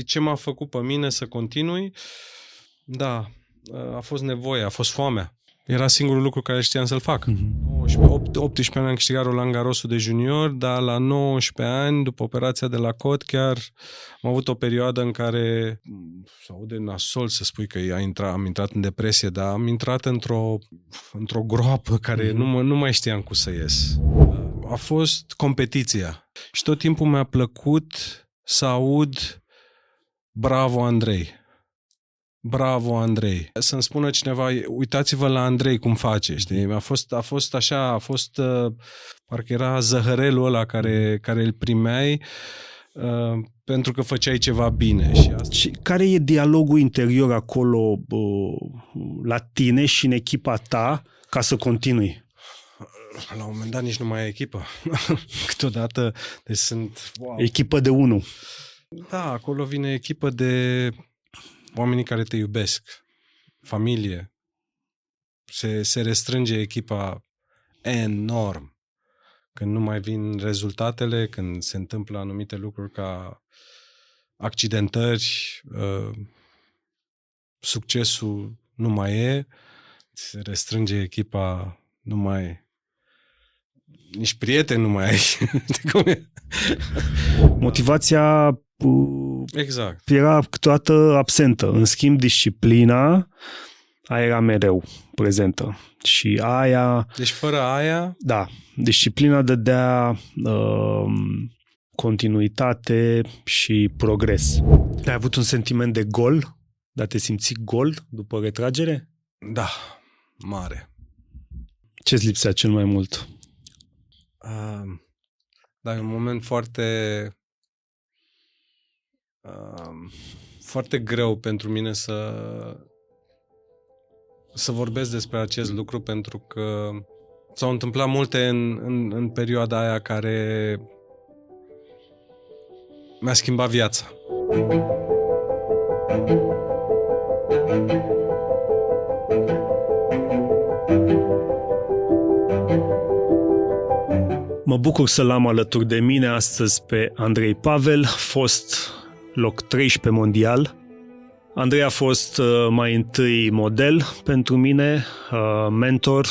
ce m-a făcut pe mine să continui? Da, a fost nevoie, a fost foamea. Era singurul lucru care știam să-l fac. 18 ani am câștigat Roland Garrosul de junior, dar la 19 ani, după operația de la cot, chiar am avut o perioadă în care, se aude nasol să spui că am intrat în depresie, dar am intrat într-o groapă care nu mai știam cum să ies. A fost competiția. Și tot timpul mi-a plăcut să aud bravo Andrei. Bravo, Andrei. Să-mi spună cineva, uitați-vă la Andrei cum face, știi? A fost așa, parcă era zăhărelul ăla care îl primeai pentru că făceai ceva bine. Și care e dialogul interior acolo la tine și în echipa ta ca să continui? La un moment dat nici nu mai e echipă. Câteodată, deci sunt... Wow. Echipă de 1. Da, acolo vine echipă de... oamenii care te iubesc, familie, se restrânge echipa enorm. Când nu mai vin rezultatele, când se întâmplă anumite lucruri ca accidentări, succesul nu mai e, se restrânge echipa, nu mai... nici prieteni nu mai ai. Motivația exact. Era câteodată absentă. În schimb, disciplina aia era mereu prezentă. Și aia... Deci fără aia... Da. Disciplina dădea continuitate și progres. Ai avut un sentiment de gol? Dar te simți gol după retragere? Da. Mare. Ce-ți lipsea cel mai mult? Da, e un moment foarte greu pentru mine să vorbesc despre acest lucru, pentru că s-au întâmplat multe în perioada aia care mi-a schimbat viața. Mă bucur să-l am alături de mine astăzi pe Andrei Pavel, fost loc 13 mondial. Andrei a fost mai întâi model pentru mine, mentor,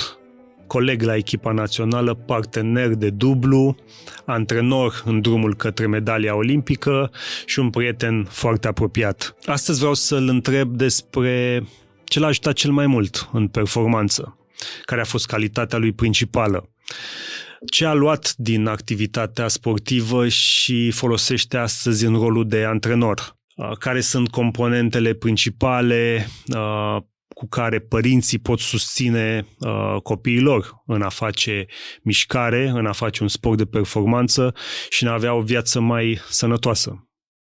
coleg la echipa națională, partener de dublu, antrenor în drumul către medalia olimpică și un prieten foarte apropiat. Astăzi vreau să-l întreb despre ce l-a ajutat cel mai mult în performanță, care a fost calitatea lui principală. Ce a luat din activitatea sportivă și folosește astăzi în rolul de antrenor? Care sunt componentele principale cu care părinții pot susține copiilor în a face mișcare, în a face un sport de performanță și în a avea o viață mai sănătoasă?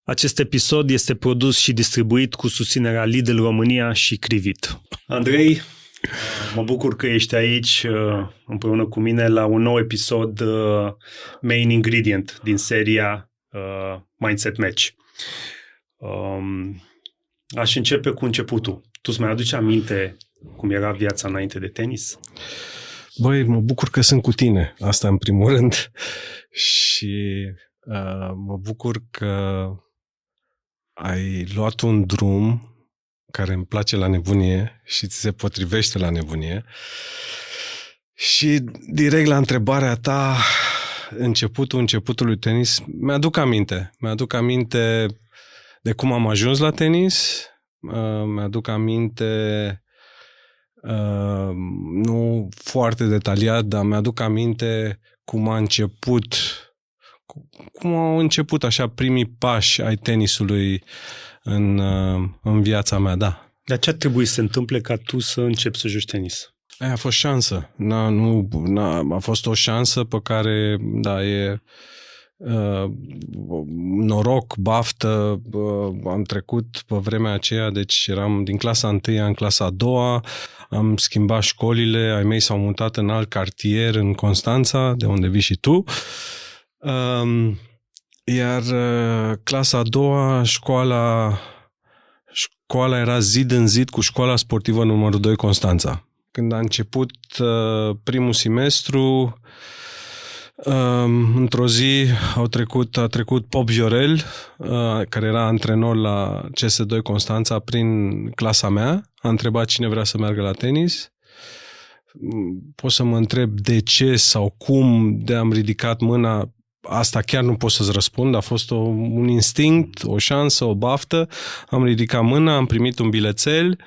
Acest episod este produs și distribuit cu susținerea Lidl România și Crivit. Andrei, mă bucur că ești aici împreună cu mine la un nou episod Main Ingredient din seria Mindset Match. Aș începe cu începutul. Tu îți mai aduci aminte cum era viața înainte de tenis? Băi, mă bucur că sunt cu tine, asta în primul rând. Și mă bucur că ai luat un drum care îmi place la nebunie și ți se potrivește la nebunie. Și direct la întrebarea ta, începutul lui tenis, mi-aduc aminte de cum am ajuns la tenis, mi-aduc aminte, nu foarte detaliat, dar mi-aduc aminte cum au început așa primii pași ai tenisului în viața mea, da. Dar ce ar trebui să se întâmple ca tu să începi să joci tenis? A fost șansă. A fost o șansă pe care, da, e noroc, baftă. Am trecut pe vremea aceea, deci eram din clasa 1 în clasa 2, am schimbat școlile, ai mei s-au mutat în alt cartier, în Constanța, de unde vii și tu. Iar clasa a doua, școala era zid în zid cu școala sportivă numărul 2 Constanța. Când a început primul semestru, Într-o zi a trecut Pop Viorel, care era antrenor la CS2 Constanța prin clasa mea. A întrebat cine vrea să meargă la tenis. Pot să mă întreb de ce sau cum de am ridicat mâna. Asta chiar nu pot să-ți răspund. A fost un instinct, o șansă, o baftă. Am ridicat mâna, am primit un bilețel.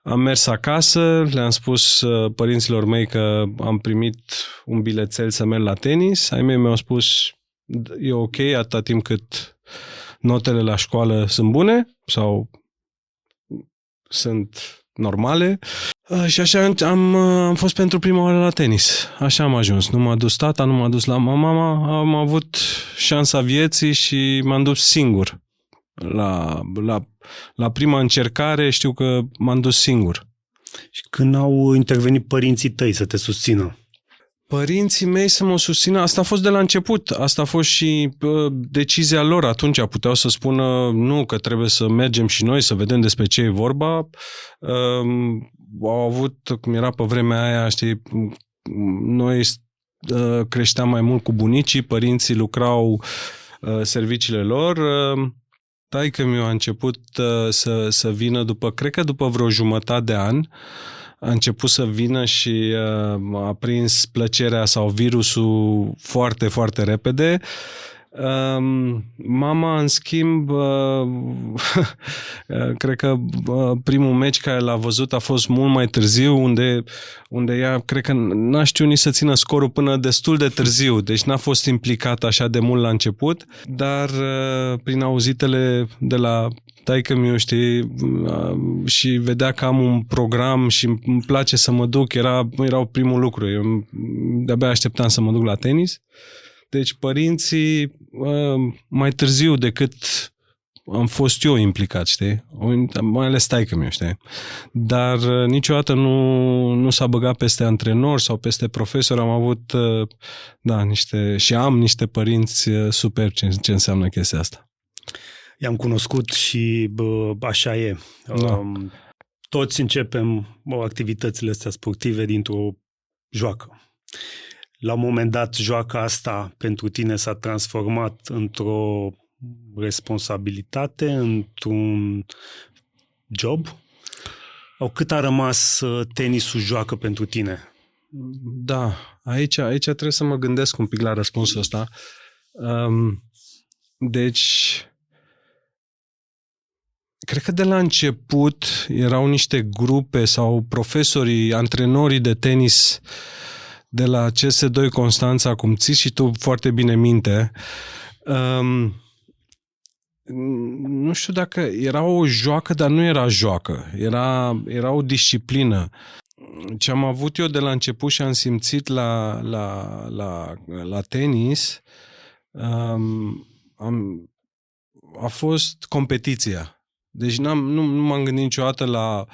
Am mers acasă, le-am spus părinților mei că am primit un bilețel să merg la tenis. Ai mei mi-au spus, e ok atâta timp cât notele la școală sunt bune sau sunt normale. Și așa am fost pentru prima oară la tenis. Așa am ajuns. Nu m-a dus tata, nu m-a dus la mama. Am avut șansa vieții și m-am dus singur. La prima încercare știu că m-am dus singur. Și când au intervenit părinții tăi să te susțină? Părinții mei să mă susțină, asta a fost de la început, asta a fost și decizia lor atunci, puteau să spună nu, că trebuie să mergem și noi să vedem despre ce e vorba. Au avut, cum era pe vremea aia, știi, noi creșteam mai mult cu bunicii, părinții lucrau serviciile lor. Taică-miu a început să vină cred că după vreo jumătate de an, a început să vină și a prins plăcerea sau virusul foarte, foarte repede. Mama, în schimb, cred că primul meci care l-a văzut a fost mult mai târziu, unde ea, cred că n-a știut nici să țină scorul până destul de târziu, deci n-a fost implicată așa de mult la început, dar prin auzitele de la taică-miu, știi, și vedea că am un program și îmi place să mă duc, era primul lucru. Eu de-abia așteptam să mă duc la tenis. Deci părinții mai târziu decât am fost eu implicat, știi? Mai ales taică-miu, știi? Dar niciodată nu s-a băgat peste antrenor sau peste profesor. Am avut, am niște părinți super ce înseamnă chestia asta. I-am cunoscut și așa e. Da. Toți începem activitățile astea sportive dintr-o joacă. La un moment dat, joaca asta pentru tine s-a transformat într-o responsabilitate, într-un job? Sau cât a rămas tenisul joacă pentru tine? Da, aici trebuie să mă gândesc un pic la răspunsul ăsta. Deci, cred că de la început erau niște grupe sau profesorii, antrenorii de tenis de la CS2 Constanța, cum ții și tu foarte bine minte. Nu știu dacă era o joacă, dar nu era joacă. Era o disciplină. Ce am avut eu de la început și am simțit la tenis a fost competiția. Deci nu m-am gândit niciodată la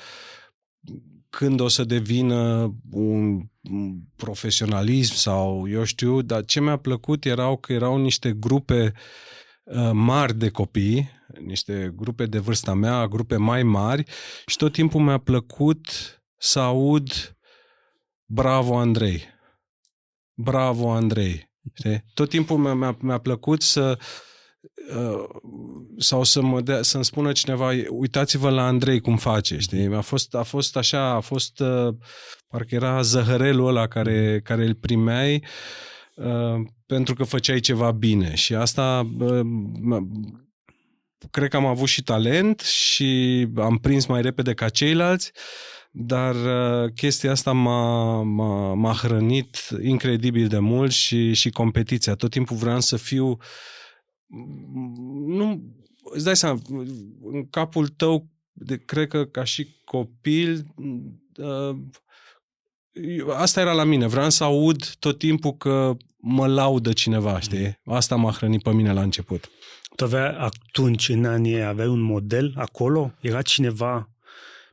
când o să devină un profesionalism sau eu știu, dar ce mi-a plăcut erau niște grupe mari de copii, niște grupe de vârsta mea, grupe mai mari și tot timpul mi-a plăcut să aud bravo Andrei, bravo Andrei. Știi? Tot timpul mi-a plăcut sau să-mi spună cineva, uitați-vă la Andrei cum face, știi? A fost așa, parcă era zăhărelul ăla care îl primeai pentru că făceai ceva bine și asta cred că am avut și talent și am prins mai repede ca ceilalți, dar chestia asta m-a hrănit incredibil de mult și competiția. Tot timpul vreau să fiu îți dai seama, în capul tău, cred că ca și copil, asta era la mine. Vreau să aud tot timpul că mă laudă cineva, știi? Asta m-a hrănit pe mine la început. Tu atunci, în anii aveai un model acolo? Era cineva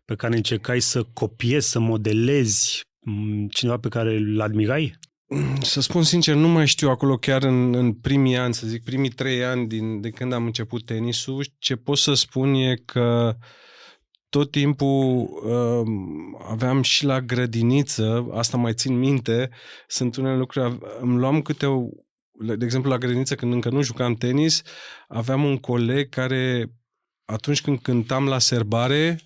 pe care încercai să copiezi, să modelezi, cineva pe care îl admirai? Să spun sincer, nu mai știu acolo chiar în primii ani, să zic, primii 3 ani de când am început tenisul. Ce pot să spun e că tot timpul aveam și la grădiniță, asta mai țin minte, sunt unele lucruri, îmi luam de exemplu la grădiniță când încă nu jucam tenis, aveam un coleg care atunci când cântam la serbare,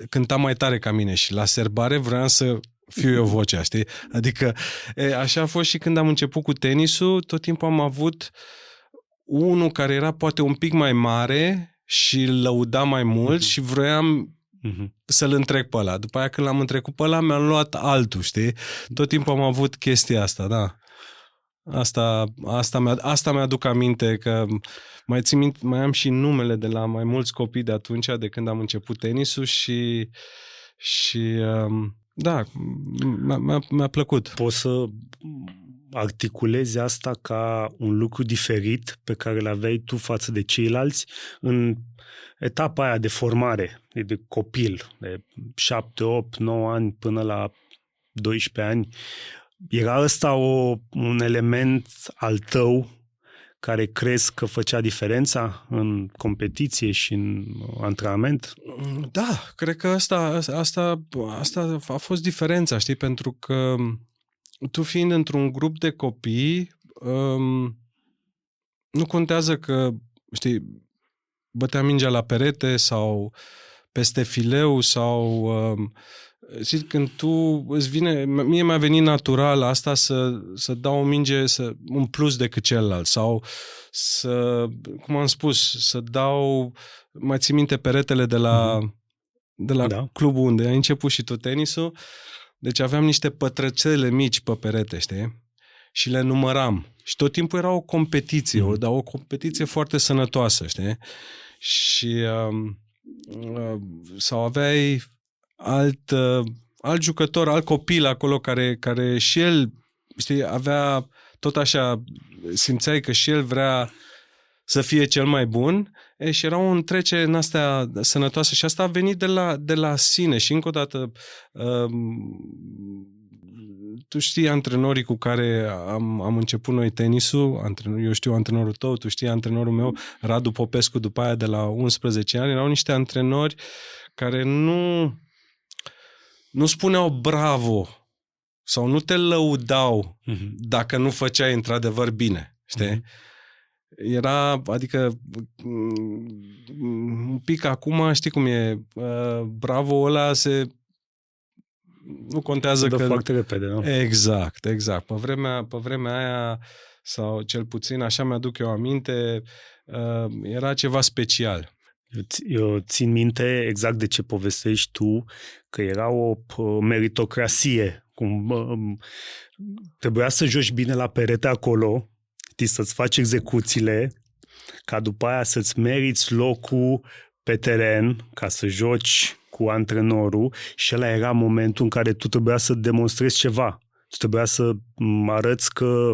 cânta mai tare ca mine și la serbare vreau să fiu eu vocea, știi? Adică așa a fost și când am început cu tenisul, tot timpul am avut unul care era poate un pic mai mare și îl lăuda mai mult și vroiam să-l întrec pe ăla. După aia când l-am întrecut pe ăla, mi-am luat altul, știi? Tot timpul am avut chestia asta, da. Asta mi-aduc aminte, că mai am și numele de la mai mulți copii de atunci, de când am început tenisul și da, mi-a plăcut. Poți să articulezi asta ca un lucru diferit pe care îl aveai tu față de ceilalți în etapa aia de formare, de copil, de 7, 8, 9 ani până la 12 ani. Era ăsta un element al tău care crezi că făcea diferența în competiție și în antrenament? Da, cred că asta a fost diferența, știi, pentru că tu fiind într-un grup de copii, nu contează că, știi, bătea mingea la perete sau peste fileu sau... știi, când tu îți vine... Mie mi-a venit natural asta să dau o minge un plus decât celălalt sau cum am spus, să dau... Mai ții minte peretele de la clubul unde ai început și tu tenisul? Deci aveam niște pătrățele mici pe perete, știi? Și le număram. Și tot timpul era o competiție, dar o competiție foarte sănătoasă, știi? Și sau aveai alt jucător, alt copil acolo care și el, știi, avea tot așa, simțeai că și el vrea să fie cel mai bun și era o întrecere în astea sănătoasă și asta a venit de la sine și încă o dată tu știi antrenorii cu care am început noi tenisul, eu știu antrenorul tău, tu știi antrenorul meu, Radu Popescu, după aia de la 11 ani, erau niște antrenori care nu spuneau bravo sau nu te lăudau dacă nu făceai într-adevăr bine, știi? Era, adică un pic acum, știi cum e, bravo ăla nu contează că... că... foarte repede, nu? Exact. Pe vremea aia, sau cel puțin așa mi-aduc eu aminte, era ceva special. Eu țin minte exact de ce povestești tu, că era o meritocrație. Trebuia să joci bine la perete acolo, să-ți faci execuțiile, ca după aia să-ți meriți locul pe teren, ca să joci cu antrenorul și ăla era momentul în care tu trebuia să demonstrezi ceva. Tu trebuia să arăți că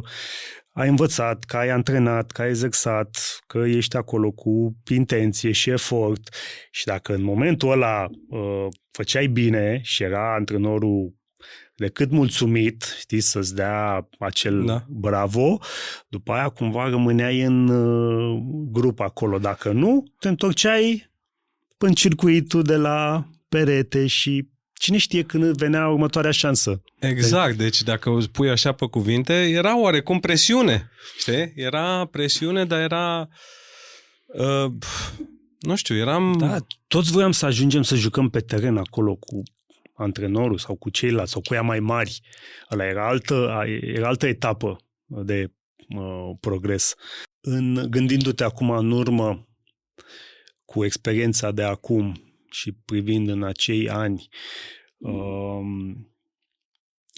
ai învățat, că ai antrenat, că ai exersat, că ești acolo cu intenție și efort și dacă în momentul ăla făceai bine și era antrenorul decât mulțumit, știi, să-ți dea acel bravo, după aia cumva rămâneai în grup acolo. Dacă nu, te întorceai în circuitul de la perete și cine știe când venea următoarea șansă. Exact, deci dacă o pui așa pe cuvinte, era oarecum presiune, știi? Era presiune, dar era... nu știu, eram... Da, toți voiam să ajungem să jucăm pe teren acolo cu antrenorul sau cu ceilalți sau cu ea mai mari. Ăla era altă etapă de progres. Gândindu-te acum în urmă cu experiența de acum și privind în acei ani,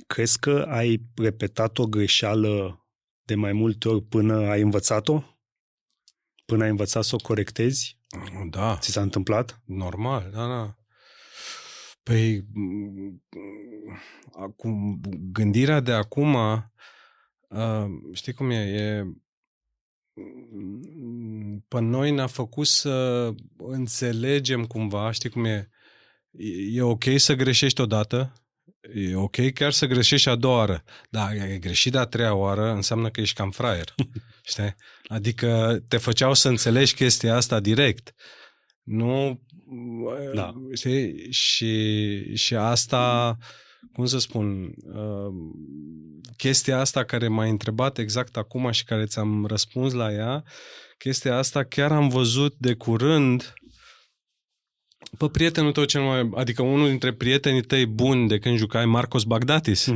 crezi că ai repetat o greșeală de mai multe ori până ai învățat-o? Până ai învățat să o corectezi? Da. Ți s-a întâmplat? Normal, da. Păi, gândirea de acum, știi cum e pe noi ne-a făcut să înțelegem cumva, știi cum e ok să greșești odată, e ok chiar să greșești a doua oară, dar ai greșit de a treia oară, înseamnă că ești cam fraier, știi? Adică te făceau să înțelegi chestia asta direct. Nu, Da. știi? Și asta, cum să spun, chestia asta care m-ai întrebat exact acum și care ți-am răspuns la ea, chestia asta chiar am văzut de curând pe prietenul tău cel mai, adică unul dintre prietenii tăi buni de când jucai, Marcos Bagdatis,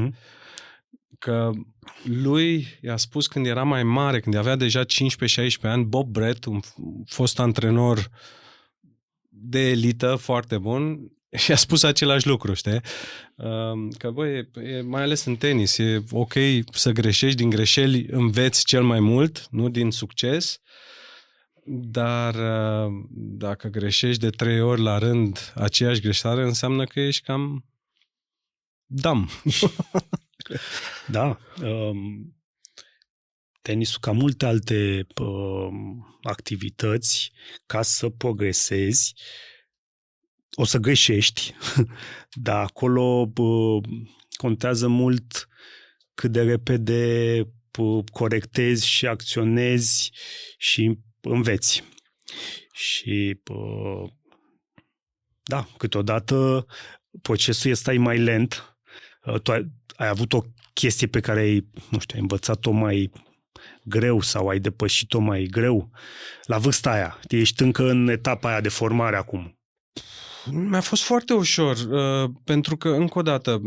că lui i-a spus când era mai mare, când avea deja 15-16 ani, Bob Brett, un fost antrenor de elită foarte bun, și a spus același lucru, știi? Că, băi, mai ales în tenis, e ok să greșești, din greșeli înveți cel mai mult, nu din succes, dar dacă greșești de 3 ori la rând aceeași greșeală, înseamnă că ești cam dam. Da. Tenisul, ca multe alte activități, ca să progresezi, o să greșești, dar acolo contează mult cât de repede corectezi și acționezi și înveți. Și da, câteodată procesul este mai lent. Tu ai avut o chestie pe care ai învățat-o mai greu sau ai depășit-o mai greu la vârsta aia. Ești încă în etapa aia de formare acum. Mi-a fost foarte ușor, pentru că, încă o dată,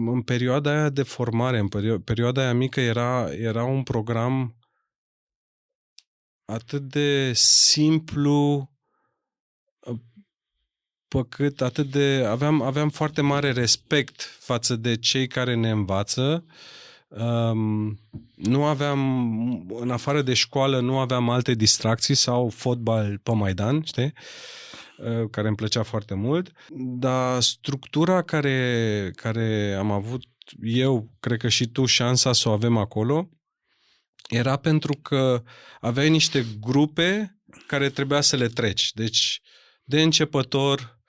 în perioada aia de formare, în perioada aia mică, era un program atât de simplu, păcât atât de... Aveam foarte mare respect față de cei care ne învață. Nu aveam, în afară de școală, nu aveam alte distracții sau fotbal pe Maidan, știi? Care îmi plăcea foarte mult, dar structura care am avut eu, cred că și tu, șansa să o avem acolo, era pentru că aveai niște grupe care trebuia să le treci. Deci, de începător,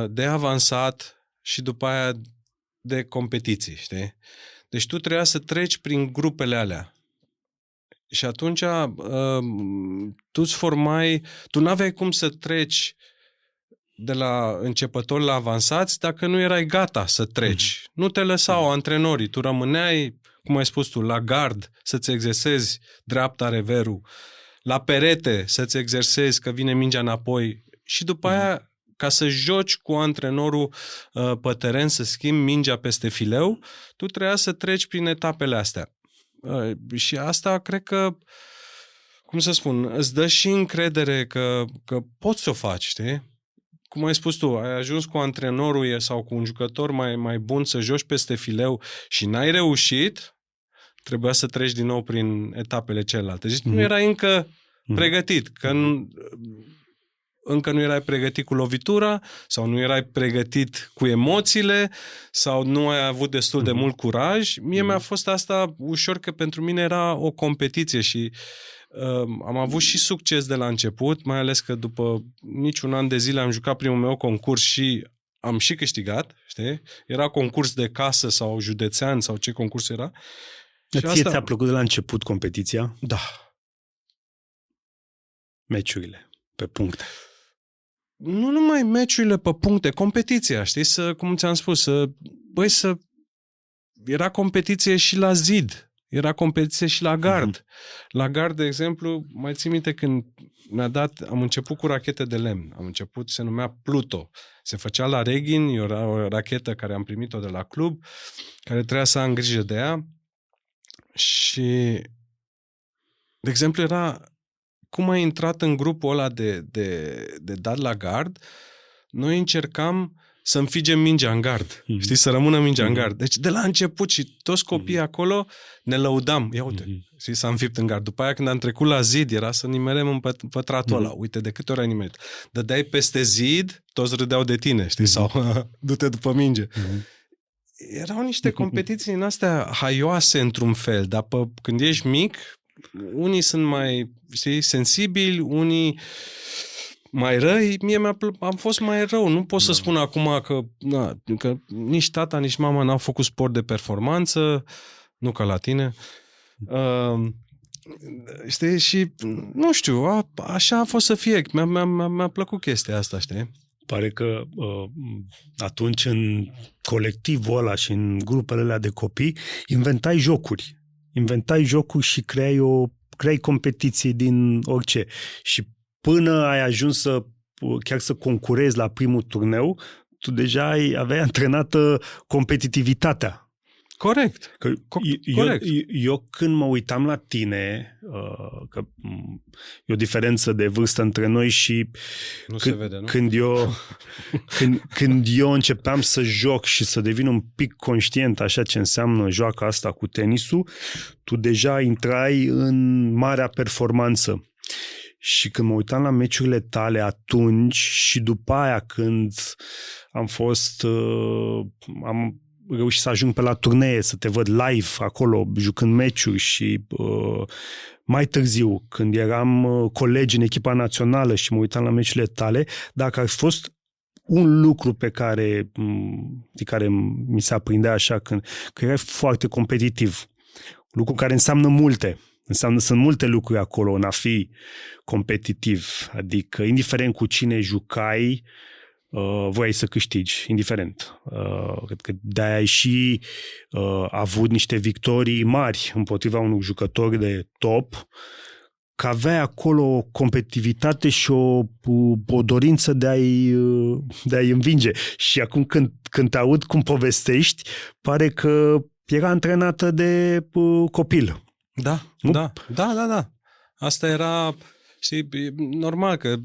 de avansat și după aia de competiții, știi? Deci tu trebuia să treci prin grupele alea. Și atunci tu îți formai, tu n-aveai cum să treci de la începători la avansați dacă nu erai gata să treci. Nu te lăsau antrenorii, tu rămâneai, cum ai spus tu, la gard să-ți exersezi dreapta reverul, la perete să-ți exersezi că vine mingea înapoi și după aia, ca să joci cu antrenorul pe teren, să schimbi mingea peste fileu, tu trebuia să treci prin etapele astea. Și asta cred că, cum să spun, îți dă și încredere că poți să o faci, știi? Cum ai spus tu, ai ajuns cu antrenorul sau cu un jucător mai bun să joci peste fileu și n-ai reușit, trebuia să treci din nou prin etapele celelalte. Deci nu erai încă pregătit, că încă nu erai pregătit cu lovitura sau nu erai pregătit cu emoțiile sau nu ai avut destul de mult curaj. Mie mi-a fost asta ușor, că pentru mine era o competiție și am avut și succes de la început, mai ales că după niciun an de zile am jucat primul meu concurs și am și câștigat, știi? Era concurs de casă sau județean sau ce concurs era. Și ție ți-a plăcut de la început competiția? Da. Meciurile pe puncte. Nu numai meciurile pe puncte, competiția, știi? Cum ți-am spus, era competiție și la zid. Era competiție și la gard. La gard, de exemplu, mai țin minte când am început cu rachete de lemn. Se numea Pluto. Se făcea la Reghin, era o rachetă care am primit-o de la club, care trebuia să am grijă de ea. Și, de exemplu, era cum ai intrat în grupul ăla de dat la gard, noi încercam să înfigem mingea în gard. Știi, să rămână mingea în gard. Deci de la început și toți copiii acolo ne lăudam. Ia uite, știi, s-a înfipt în gard. După aia când am trecut la zid, era să nimerem în pătratul ăla. Uite, de câte ori ai nimerit. Dădeai peste zid, toți râdeau de tine, știi, sau du-te după minge. Erau niște competiții în astea haioase într-un fel, dar când ești mic, unii sunt mai, știi, sensibili, unii mai răi. Mie am fost mai rău. Nu pot să spun acum că nici tata, nici mama n-au făcut sport de performanță, nu ca la tine. Știi? Și, nu știu, așa a fost să fie. Mi-a plăcut chestia asta, știi? Pare că atunci în colectivul ăla și în grupele alea de copii inventai jocuri și creai competiții din orice. Și până ai ajuns chiar să concurezi la primul turneu, tu deja aveai antrenată competitivitatea. Corect. Corect. Eu când mă uitam la tine, că e o diferență de vârstă între noi și se vede, nu? Când eu începeam să joc și să devin un pic conștient așa ce înseamnă joaca asta cu tenisul, tu deja intrai în marea performanță. Și când mă uitam la meciurile tale atunci și după aia când am reușit să ajung pe la turnee, să te văd live acolo, jucând meciuri și mai târziu, când eram colegi în echipa națională și mă uitam la meciurile tale, dacă ar fi fost un lucru de care mi se aprindea așa că erai foarte competitiv, lucru care înseamnă multe. Sunt multe lucruri acolo în a fi competitiv, adică indiferent cu cine jucai, voiai să câștigi, indiferent. Cred că de-aia ai și avut niște victorii mari împotriva unor jucători de top, că aveai acolo o competitivitate și o dorință de a-i învinge. Și acum când te aud cum povestești, pare că era antrenată de copil. Da. Asta era, știi, normal că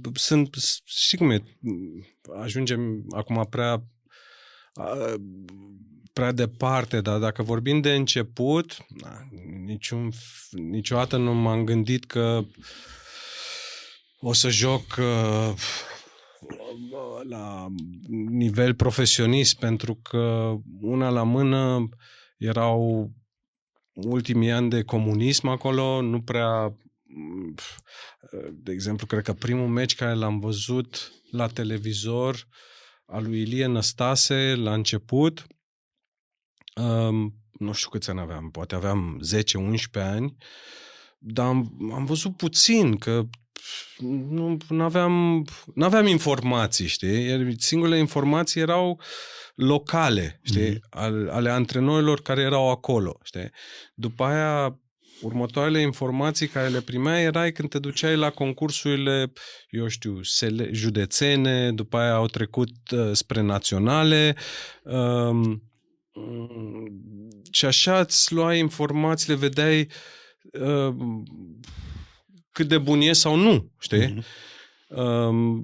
știi cum e, ajungem acum prea departe, dar dacă vorbim de început, niciodată nu m-am gândit că o să joc la nivel profesionist, pentru că una la mână erau ultimii ani de comunism acolo, nu prea... De exemplu, cred că primul meci care l-am văzut la televizor al lui Ilie Năstase la început, nu știu câți ani aveam, poate aveam 10-11 ani, dar am văzut puțin, că n-aveam informații, știi? Singurele informații erau locale, știi? Ale antrenorilor care erau acolo, știi? După aia, următoarele informații care le primeai erai când te duceai la concursurile, eu știu, județene, după aia au trecut spre naționale, și așa îți luai informațiile, vedeai cât de bun e sau nu, știi?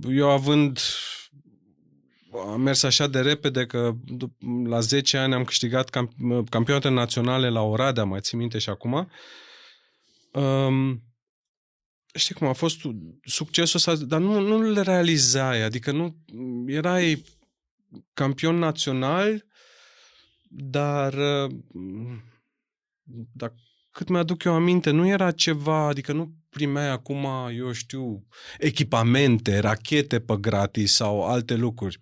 Eu am mers așa de repede că la 10 ani am câștigat campionate naționale la Oradea, mai țin minte și acum. Știi cum a fost succesul ăsta, dar nu le realizai, adică nu erai campion național, dar cât mi-aduc eu aminte, nu era ceva, adică nu primeai acum, eu știu, echipamente, rachete pe gratis sau alte lucruri.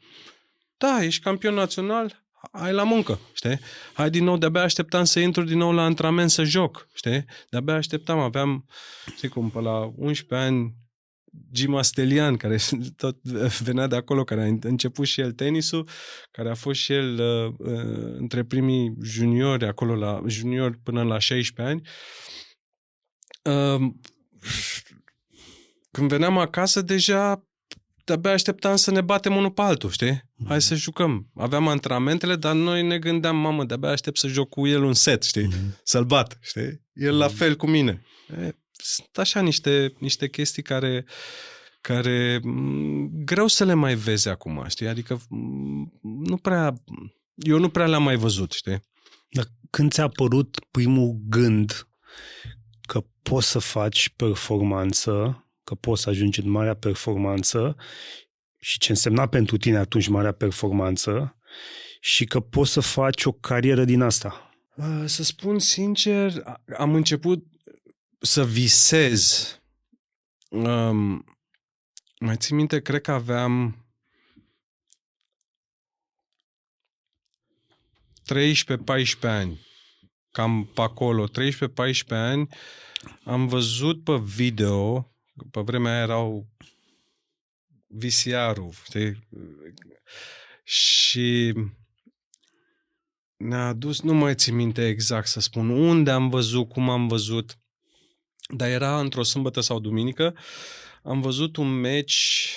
Da, ești campion național, hai la muncă, știi? Hai din nou, de-abia așteptam să intru din nou la antrenament să joc, știi? De-abia așteptam, aveam, știi cum, pe la 11 ani, Gima Stelian, care tot venea de acolo, care a început și el tenisul, care a fost și el între primii juniori, acolo la juniori până la 16 ani. Când veneam acasă, deja de-abia așteptam să ne batem unul pe altul, știi? Hai să jucăm. Aveam antrenamentele, dar noi ne gândeam, mamă, de-abia aștept să joc cu el un set, știi? Să-l bat, știi? El la fel cu mine. Sunt așa niște chestii care greu să le mai vezi acum, știi? Adică eu nu prea le-am mai văzut, știi? Dar când ți-a apărut primul gând că poți să faci performanță, că poți să ajungi în marea performanță și ce însemna pentru tine atunci marea performanță și că poți să faci o carieră din asta? Să spun sincer, am început să visez. Mai țin minte, cred că aveam 13-14 ani. cam pe acolo, 13-14 ani, am văzut pe video, pe vremea aia erau VCR-ul, știi? Și ne-a dus, nu mai țin minte exact să spun unde am văzut, cum am văzut, dar era într-o sâmbătă sau duminică, am văzut un meci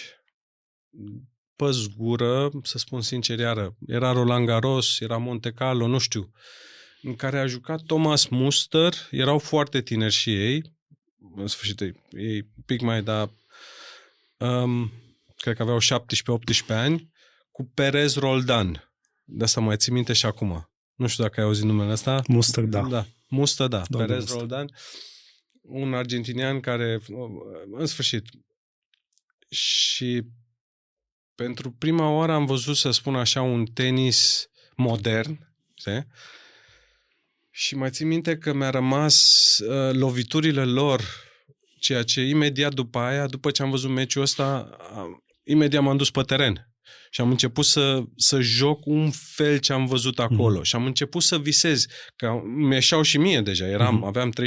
pe zgură, să spun sincer, iară, era Roland Garros, era Monte Carlo, nu știu, în care a jucat Thomas Muster, erau foarte tineri și ei, în sfârșit, ei un pic mai, dar cred că aveau 17-18 ani, cu Perez Roldan. De asta mai țin minte și acum. Nu știu dacă ai auzit numele ăsta. Muster, da. Da, Muster, da. Doamne, Perez Muster. Roldan. Un argentinian care, în sfârșit, și pentru prima oară am văzut, să spun așa, un tenis modern, știi? Și mai țin minte că mi-a rămas loviturile lor, ceea ce imediat după aia, după ce am văzut meciul ăsta, imediat m-am dus pe teren. Și am început să joc un fel ce am văzut acolo. Și am început să visez. Că mi-eșeau și mie deja. Aveam 13-14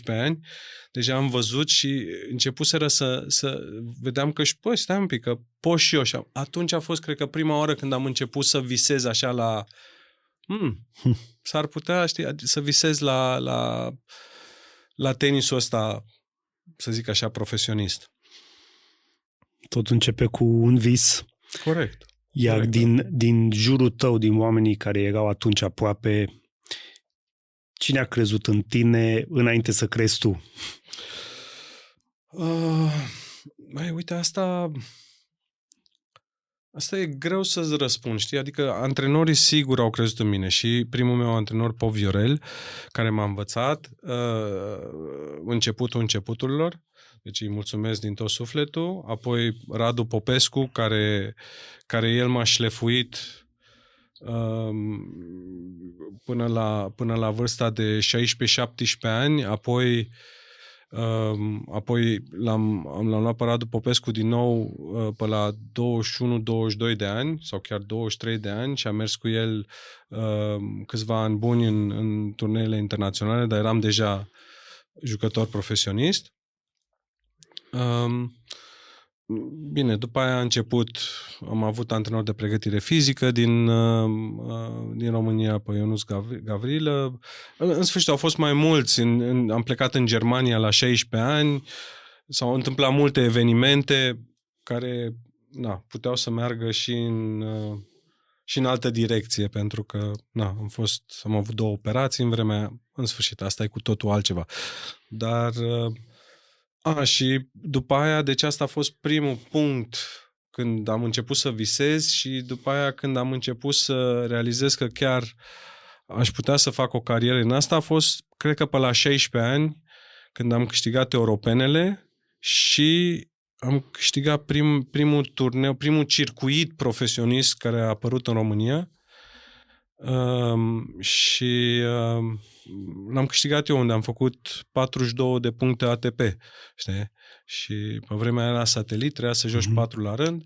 ani. Deja am văzut și începuseră să vedeam că, păi, stai un pic, că pot și eu. Și atunci a fost, cred că, prima oară când am început să visez așa la... s-ar putea, știi, să visez la tenisul ăsta, să zic așa, profesionist. Tot începe cu un vis. Corect. Iar corect, din jurul tău, din oamenii care erau atunci aproape, cine a crezut în tine înainte să crezi tu? Uite, asta e greu să-ți răspund, știi? Adică antrenorii sigur au crezut în mine și primul meu antrenor, Pop Viorel, care m-a învățat începuturilor, deci îi mulțumesc din tot sufletul, apoi Radu Popescu, care el m-a șlefuit până la vârsta de 16-17 ani, apoi l-am luat pe Radu Popescu din nou pe la 21-22 de ani sau chiar 23 de ani și am mers cu el câțiva ani buni în turneele internaționale, dar eram deja jucător profesionist. Bine, după aia a început, am avut antrenor de pregătire fizică din România, pe Ionuț Gavrilă. În sfârșit au fost mai mulți. Am plecat în Germania la 16 ani. S-au întâmplat multe evenimente care puteau să meargă și în altă direcție, pentru că am avut 2 operații în vremea, în sfârșit, asta e cu totul altceva. Dar... și după aia, deci asta a fost primul punct când am început să visez și după aia când am început să realizez că chiar aș putea să fac o carieră în asta, a fost, cred că pe la 16 ani, când am câștigat europenele și am câștigat primul turneu, primul circuit profesionist care a apărut în România. Și l-am câștigat eu, unde am făcut 42 de puncte ATP, știi? Și pe vremea era satelit, trebuia să joci 4 la rând.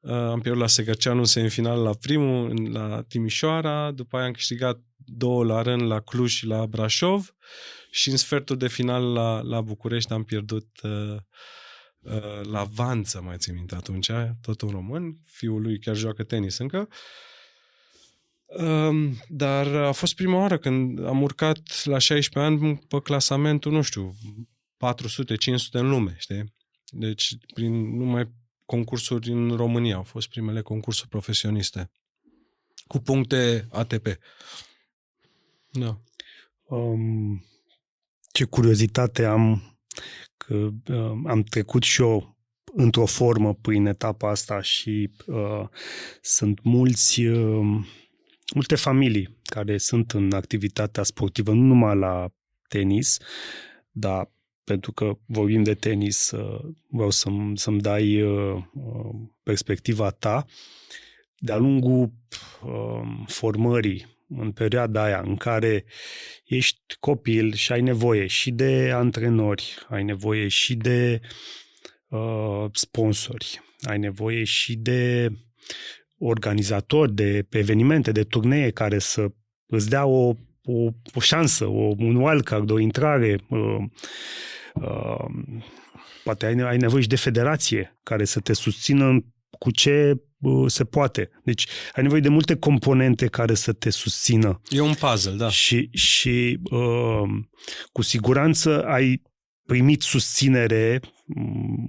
Am pierdut la Segărceanu în semifinal la primul, la Timișoara, după aia am câștigat 2 la rând la Cluj și la Brașov și în sfertul de final la București am pierdut la Vanță, mai țin minte atunci, tot un român, fiul lui chiar joacă tenis încă. Dar a fost prima oară când am urcat la 16 ani pe clasamentul, nu știu, 400-500 în lume, știi? Deci, prin numai concursuri în România au fost primele concursuri profesioniste cu puncte ATP. Da. Ce curiozitate am că am trecut și eu într-o formă prin etapa asta și sunt multe familii care sunt în activitatea sportivă, nu numai la tenis, dar pentru că vorbim de tenis, vreau să-mi dai perspectiva ta. De-a lungul formării, în perioada aia în care ești copil și ai nevoie și de antrenori, ai nevoie și de sponsori, ai nevoie și de organizatori de evenimente, de turnee care să îți dea o o șansă, un wildcard, o intrare. Poate ai nevoie și de federație care să te susțină cu ce se poate. Deci ai nevoie de multe componente care să te susțină. E un puzzle, da. Și cu siguranță ai primit susținere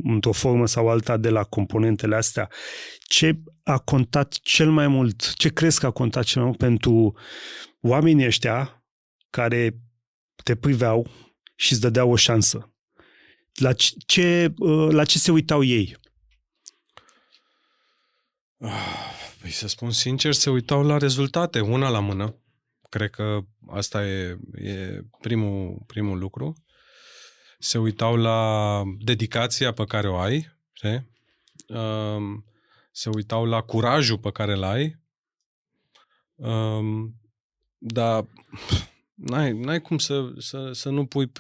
într-o formă sau alta de la componentele astea. Ce a contat cel mai mult? Ce crezi că a contat cel mai mult pentru oamenii ăștia care te priveau și îți dădeau o șansă? La ce se uitau ei? Păi să spun sincer, se uitau la rezultate, una la mână. Cred că asta e primul lucru. Se uitau la dedicația pe care o ai, știi? Se uitau la curajul pe care îl ai. Dar n-ai cum să nu pui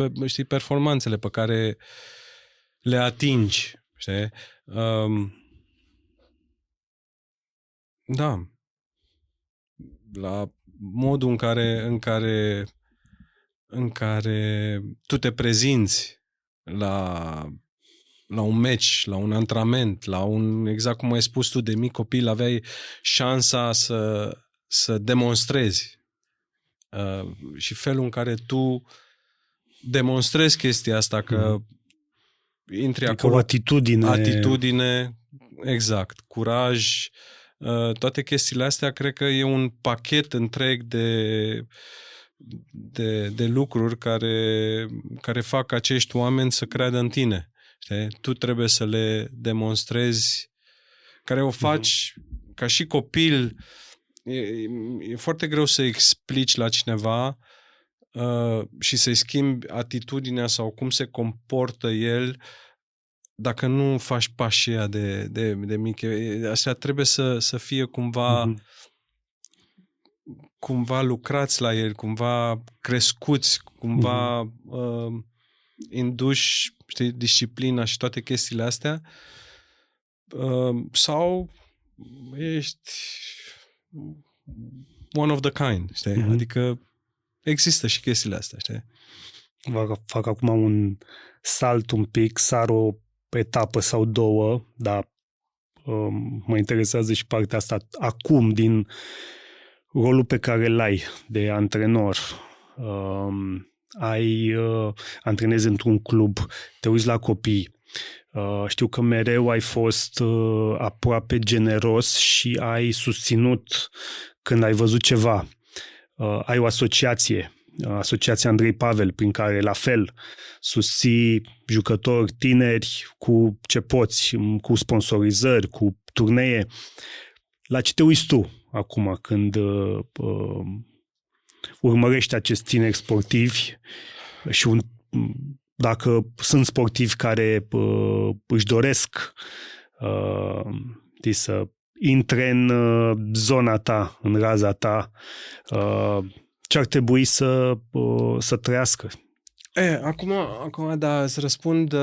performanțele pe care le atingi, știi? Da. La modul în care tu te prezinți la un meci, la un antrenament, exact cum ai spus tu, de mic copil, aveai șansa să demonstrezi. Și felul în care tu demonstrezi chestia asta, că intri acolo. O atitudine, exact, curaj, toate chestiile astea, cred că e un pachet întreg de lucruri care fac acești oameni să creadă în tine. Știi? Tu trebuie să le demonstrezi, care o faci ca și copil. E foarte greu să explici la cineva și să-i schimbi atitudinea sau cum se comportă el dacă nu faci pașii ăia de mic. Astea trebuie să fie cumva lucrați la el, cumva crescuți, cumva induși, știi, disciplina și toate chestiile astea, sau ești one of the kind, știi? Adică există și chestiile astea, știi? Fac acum un salt un pic, sar o etapă sau două, dar mă interesează și partea asta acum din rolul pe care îl ai de antrenor. Antrenezi într-un club, te uiți la copii. Știu că mereu ai fost aproape generos și ai susținut când ai văzut ceva. Ai o asociație, Asociația Andrei Pavel, prin care la fel susții jucători tineri cu ce poți, cu sponsorizări, cu turnee. La ce te uiți tu acum când urmărești acești tineri sportivi și dacă sunt sportivi care își doresc să intre în zona ta, în raza ta, ce ar trebui să trăiască? Acum, da, îți răspund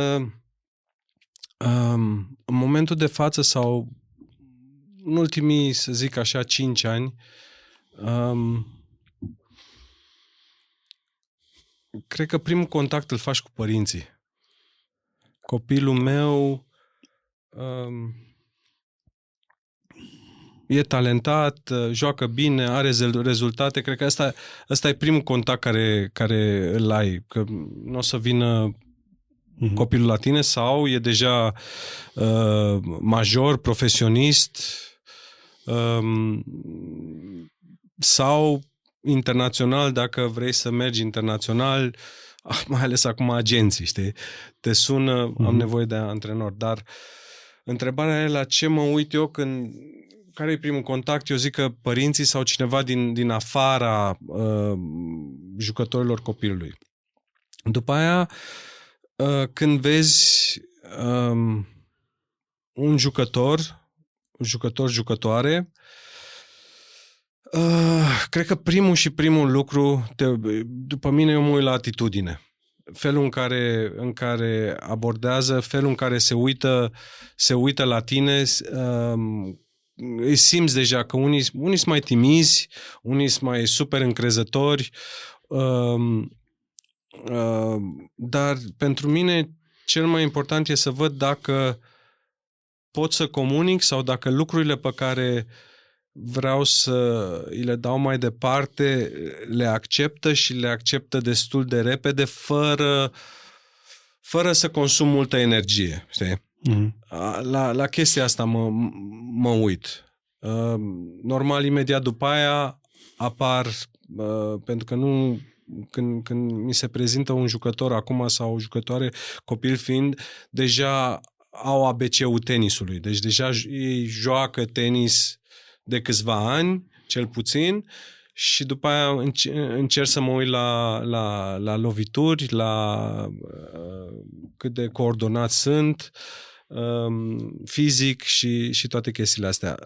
în momentul de față sau în ultimii, să zic așa, 5 ani, cred că primul contact îl faci cu părinții. Copilul meu e talentat, joacă bine, are rezultate. Cred că ăsta e primul contact care îl ai. Că nu o să vină copilul la tine sau e deja major, profesionist, sau internațional, dacă vrei să mergi internațional, mai ales acum agenții, știi? Te sună, am nevoie de antrenor. Dar întrebarea e la ce mă uit eu care e primul contact? Eu zic că părinții sau cineva din afara jucătorilor copilului. După aia, când vezi un jucătoare, cred că primul lucru, după mine, eu mă uit la atitudine. Felul în care abordează, felul în care se uită la tine, îi simți deja că unii sunt mai timizi, unii sunt mai super încrezători, Dar pentru mine cel mai important e să văd dacă pot să comunic sau dacă lucrurile pe care vreau să îi le dau mai departe le acceptă și le acceptă destul de repede fără să consum multă energie. Știi? La chestia asta mă uit. Normal, imediat după aia apar, pentru că nu... Când mi se prezintă un jucător acum sau o jucătoare, copil fiind, deja au ABC-ul tenisului. Deci deja ei joacă tenis de câțiva ani, cel puțin, și după aia încerc să mă uit la lovituri, la cât de coordonați sunt, fizic și toate chestiile astea.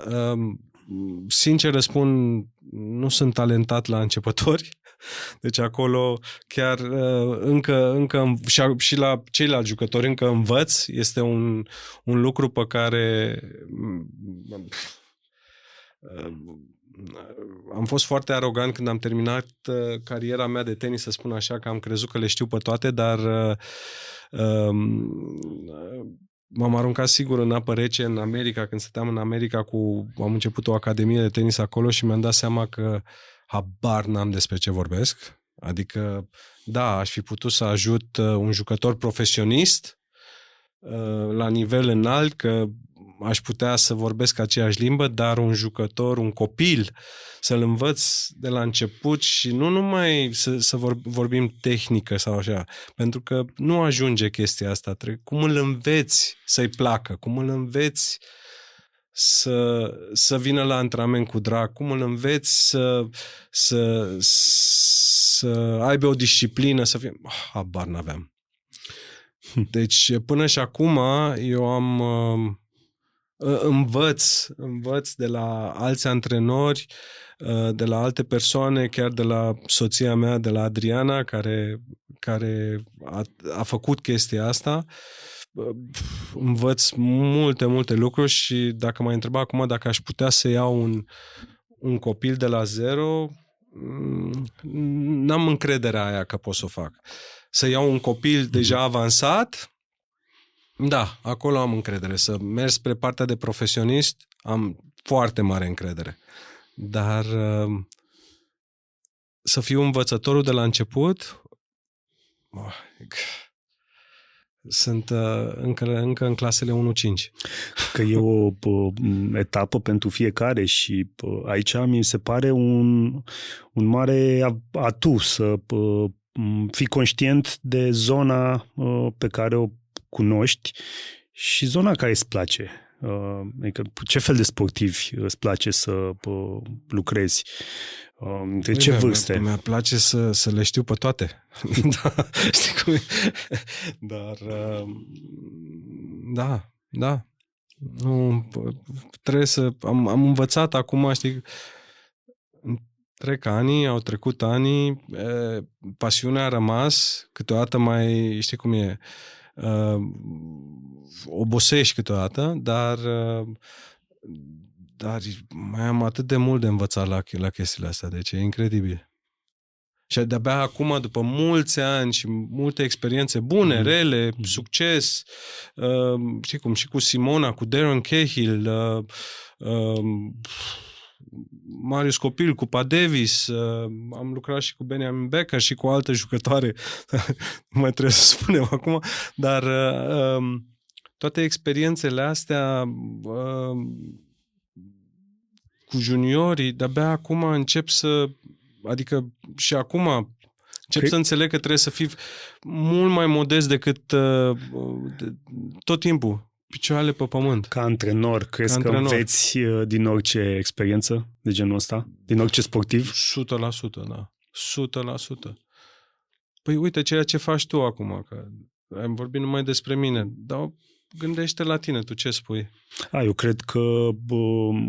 Sincer răspund, nu sunt talentat la începători. Deci acolo chiar încă și la ceilalți jucători încă învăț. Este un lucru pe care am fost foarte arogant când am terminat cariera mea de tenis, să spun așa, că am crezut că le știu pe toate, dar m-am aruncat sigur în apă rece în America, când stăteam în America am început o academie de tenis acolo și mi-am dat seama că habar n-am despre ce vorbesc. Adică, da, aș fi putut să ajut un jucător profesionist la nivel înalt, că aș putea să vorbesc aceeași limbă, dar un jucător, un copil, să-l învăț de la început și nu numai să vorbim tehnică sau așa, pentru că nu ajunge chestia asta. Cum îl înveți să-i placă, cum îl înveți să vină la antrenament cu drag, cum îl înveți să aibă o disciplină, să fie... Habar n-aveam. Deci, până și acum, eu învăț de la alți antrenori, de la alte persoane, chiar de la soția mea, de la Adriana, care a făcut chestia asta. Învăț multe lucruri și dacă m-ai întrebat acum dacă aș putea să iau un copil de la zero, n-am încrederea aia că pot să o fac. Să iau un copil deja avansat, da, acolo am încredere. Să merg spre partea de profesionist, am foarte mare încredere. Dar să fiu învățătorul de la început, sunt încă în clasele 1-5. Că e o etapă pentru fiecare și aici mi se pare un mare atu să fii conștient de zona pe care o cunoști și zona care îți place. Adică ce fel de sportivi îți place să lucrezi? De ce vârste? Mi-ar place să le știu pe toate. Da, știi cum e? Dar da. Nu, trebuie să... Am învățat acum, știi, au trecut ani, pasiunea a rămas, câteodată mai, știi cum e, obosești câteodată, dar mai am atât de mult de învățat la chestiile astea, deci e incredibil. Și de-abia acum, după mulți ani și multe experiențe bune, rele, succes, știi cum, și cu Simona, cu Darren Cahill, Marius Copil, cu Pa Davis, am lucrat și cu Benjamin Becker și cu alte jucătoare, nu mai trebuie să spunem acum, dar toate experiențele astea cu juniorii, de-abia acum încep adică și acum încep să înțeleg că trebuie să fii mult mai modest decât tot timpul. Picioarele pe pământ. Ca antrenor, crezi că înveți din orice experiență de genul ăsta? Din orice sportiv? 100%, da. 100%. Păi uite ceea ce faci tu acum, că am vorbit numai despre mine, dar gândește la tine, tu ce spui? Eu cred că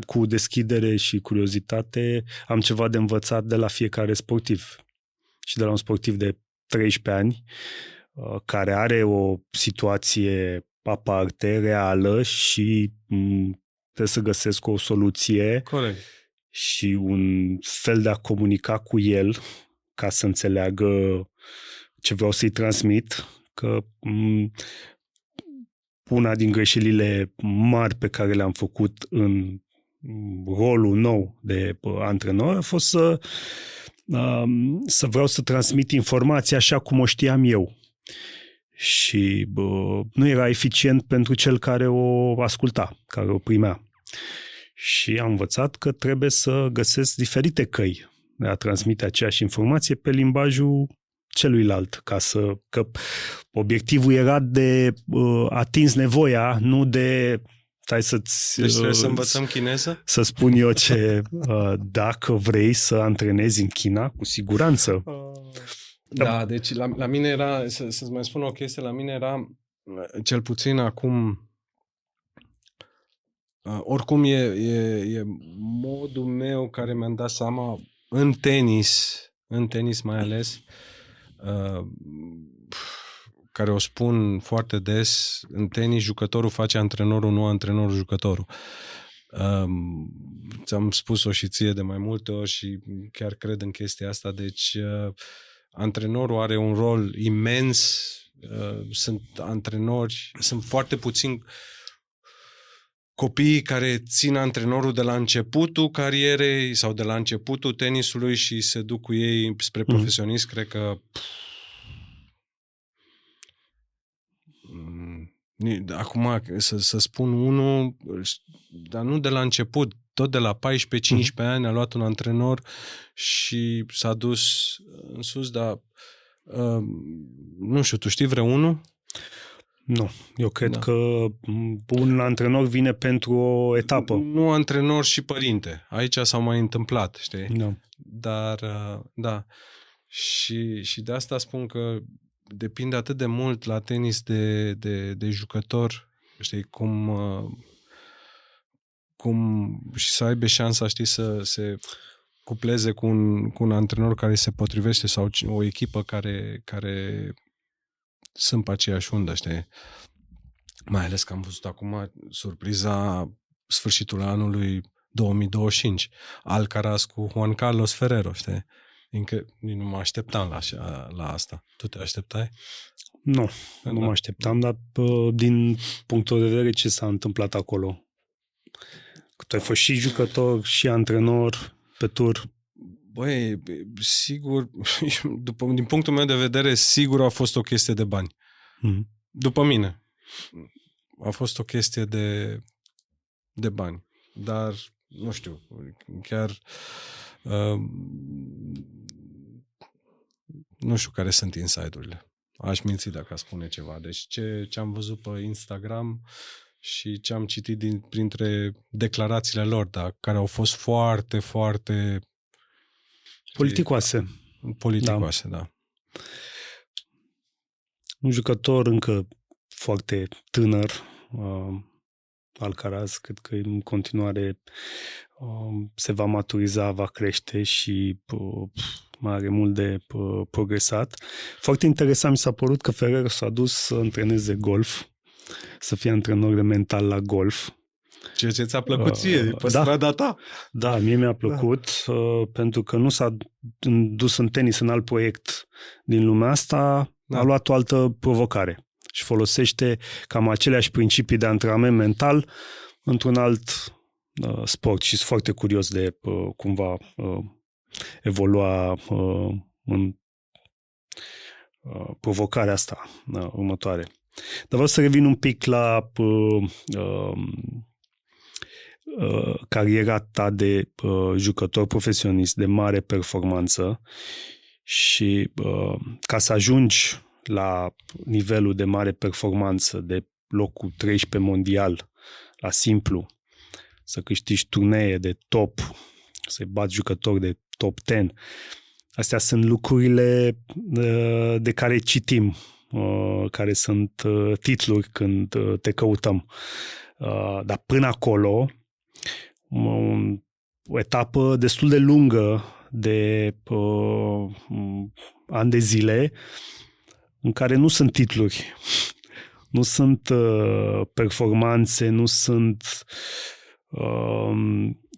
cu deschidere și curiozitate am ceva de învățat de la fiecare sportiv. Și de la un sportiv de 13 ani care are o situație aparte, reală și trebuie să găsesc o soluție. Corect. Și un fel de a comunica cu el ca să înțeleagă ce vreau să-i transmit, că una din greșelile mari pe care le-am făcut în rolul nou de antrenor a fost să vreau să transmit informația așa cum o știam eu. Și nu era eficient pentru cel care o asculta, care o primea. Și am învățat că trebuie să găsesc diferite căi de a transmite aceeași informație pe limbajul celuilalt, că obiectivul era de atins nevoia, nu de deci trebuie să învățăm chineză? Să spun eu ce dacă vrei să antrenezi în China, cu siguranță. Da, deci la mine era, să-ți mai spun o chestie, la mine era, cel puțin acum, oricum e modul meu care mi-am dat seama în tenis mai ales, care o spun foarte des, în tenis jucătorul face antrenorul, nu antrenorul jucătorul. Ți-am spus-o și ție de mai multe ori și chiar cred în chestia asta, deci antrenorul are un rol imens, sunt antrenori, sunt foarte puțini copiii care țin antrenorul de la începutul carierei sau de la începutul tenisului și se duc cu ei spre profesionist, cred că acum să spun unul, dar nu de la început, tot de la 14-15 ani a luat un antrenor și s-a dus în sus, dar nu știu, tu știi vreunul? Nu, eu cred că un antrenor vine pentru o etapă. Nu antrenor și părinte. Aici s-au mai întâmplat, știi? Da. Dar, da. Și de asta spun că depinde atât de mult la tenis de jucător, știi, cum și să aibă șansa, știi, să se cupleze cu un antrenor care se potrivește sau o echipă care sunt pe aceeași undă, știi? Mai ales că am văzut acum surpriza sfârșitul anului 2025. Alcaraz cu Juan Carlos Ferrero, știi? Încă nu mă așteptam la asta. Tu te așteptai? Nu mă așteptam, dar din punctul de vedere ce s-a întâmplat acolo? Că tu ai fost și jucător și antrenor pe tur. Băi, sigur, din punctul meu de vedere, sigur a fost o chestie de bani. După mine. A fost o chestie de bani. Dar, nu știu, chiar nu știu care sunt inside-urile. Aș minți dacă spune ceva. Deci ce am văzut pe Instagram și ce am citit printre declarațiile lor, dar care au fost foarte, foarte politicoase. Politicoase, da. Un jucător încă foarte tânăr, Alcaraz, cred că în continuare se va maturiza, va crește și mai are mult de progresat. Foarte interesant mi s-a părut că Ferrero s-a dus să antreneze golf, să fie antrenor de mental la golf. Ceea ce ți-a plăcut ție, pe strada ta. Da, mie mi-a plăcut, pentru că nu s-a dus în tenis în alt proiect din lumea asta, a luat o altă provocare și folosește cam aceleași principii de antrenament mental într-un alt sport și sunt foarte curios de cum va evolua în provocarea asta următoare. Dar vreau să revin un pic la cariera ta de jucător profesionist de mare performanță și ca să ajungi la nivelul de mare performanță de locul 13 mondial la simplu, să câștigi turnee de top, să-i bați jucători de top 10. Astea sunt lucrurile de care citim, care sunt titluri când te căutăm. Dar până acolo, o etapă destul de lungă de ani de zile în care nu sunt titluri, nu sunt performanțe, nu sunt...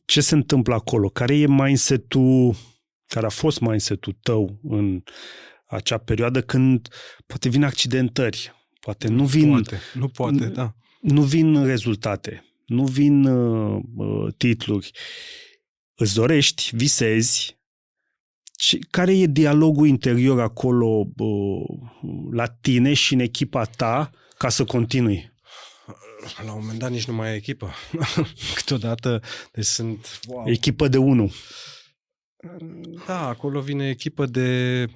Ce se întâmplă acolo? Care e mindset-ul care a fost mindset-ul tău în acea perioadă când poate vin accidentări, poate nu vin... Da. Nu vin rezultate, nu vin titluri. Îți dorești, visezi. Care e dialogul interior acolo la tine și în echipa ta ca să continui? La un moment dat nici nu mai e echipă. Câteodată sunt... Wow. Echipă de 1. Da, acolo vine echipă de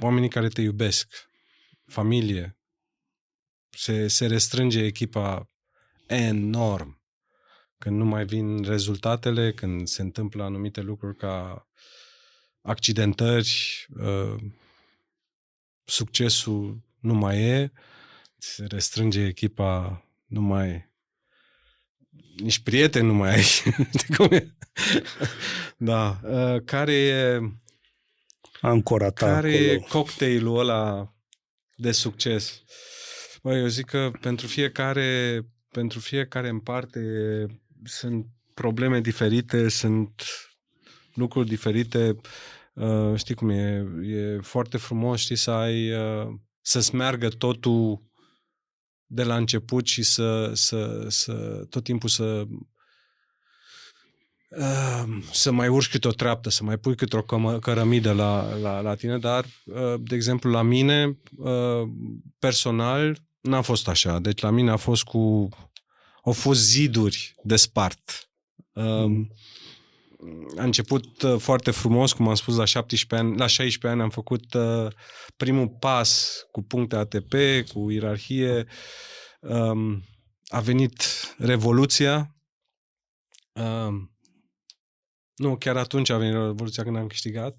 oamenii care te iubesc. Familie. Se restrânge echipa enorm. Când nu mai vin rezultatele, când se întâmplă anumite lucruri ca accidentări, succesul nu mai e, se restrânge echipa, nu mai... Nici prieteni nu mai ai. Cum e? Da. Care e... Ancora ta care acolo. E cocktailul ăla de succes? Bă, eu zic că pentru fiecare în parte sunt probleme diferite, sunt lucruri diferite. Știi cum e? E foarte frumos, știi, să-ți meargă totul de la început și să tot timpul să mai urci câte o treaptă, să mai pui câte o cărămidă la tine, dar, de exemplu, la mine, personal, n-a fost așa. Deci la mine au fost ziduri de spart. A început foarte frumos, cum am spus, la 16 ani am făcut primul pas cu puncte ATP, cu ierarhie. A venit revoluția. Nu, chiar atunci a venit revoluția când am câștigat,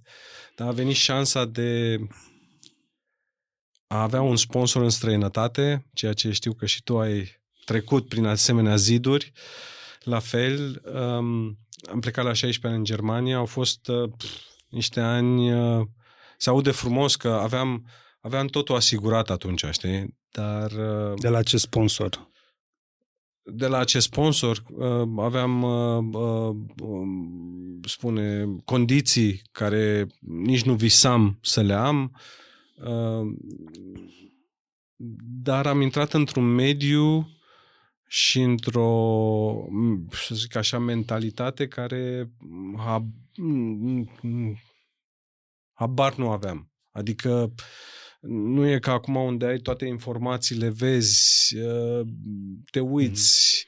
dar a venit șansa de a avea un sponsor în străinătate, ceea ce știu că și tu ai trecut prin asemenea ziduri. La fel, am plecat la 16 ani în Germania, au fost niște ani, se aude frumos că aveam totul asigurat atunci, știi? Dar... De la ce sponsor? De la acest sponsor aveam, condiții care nici nu visam să le am, dar am intrat într-un mediu și într-o, să zic așa, mentalitate care habar nu aveam. Adică nu e ca acum unde ai toate informațiile, vezi, te uiți.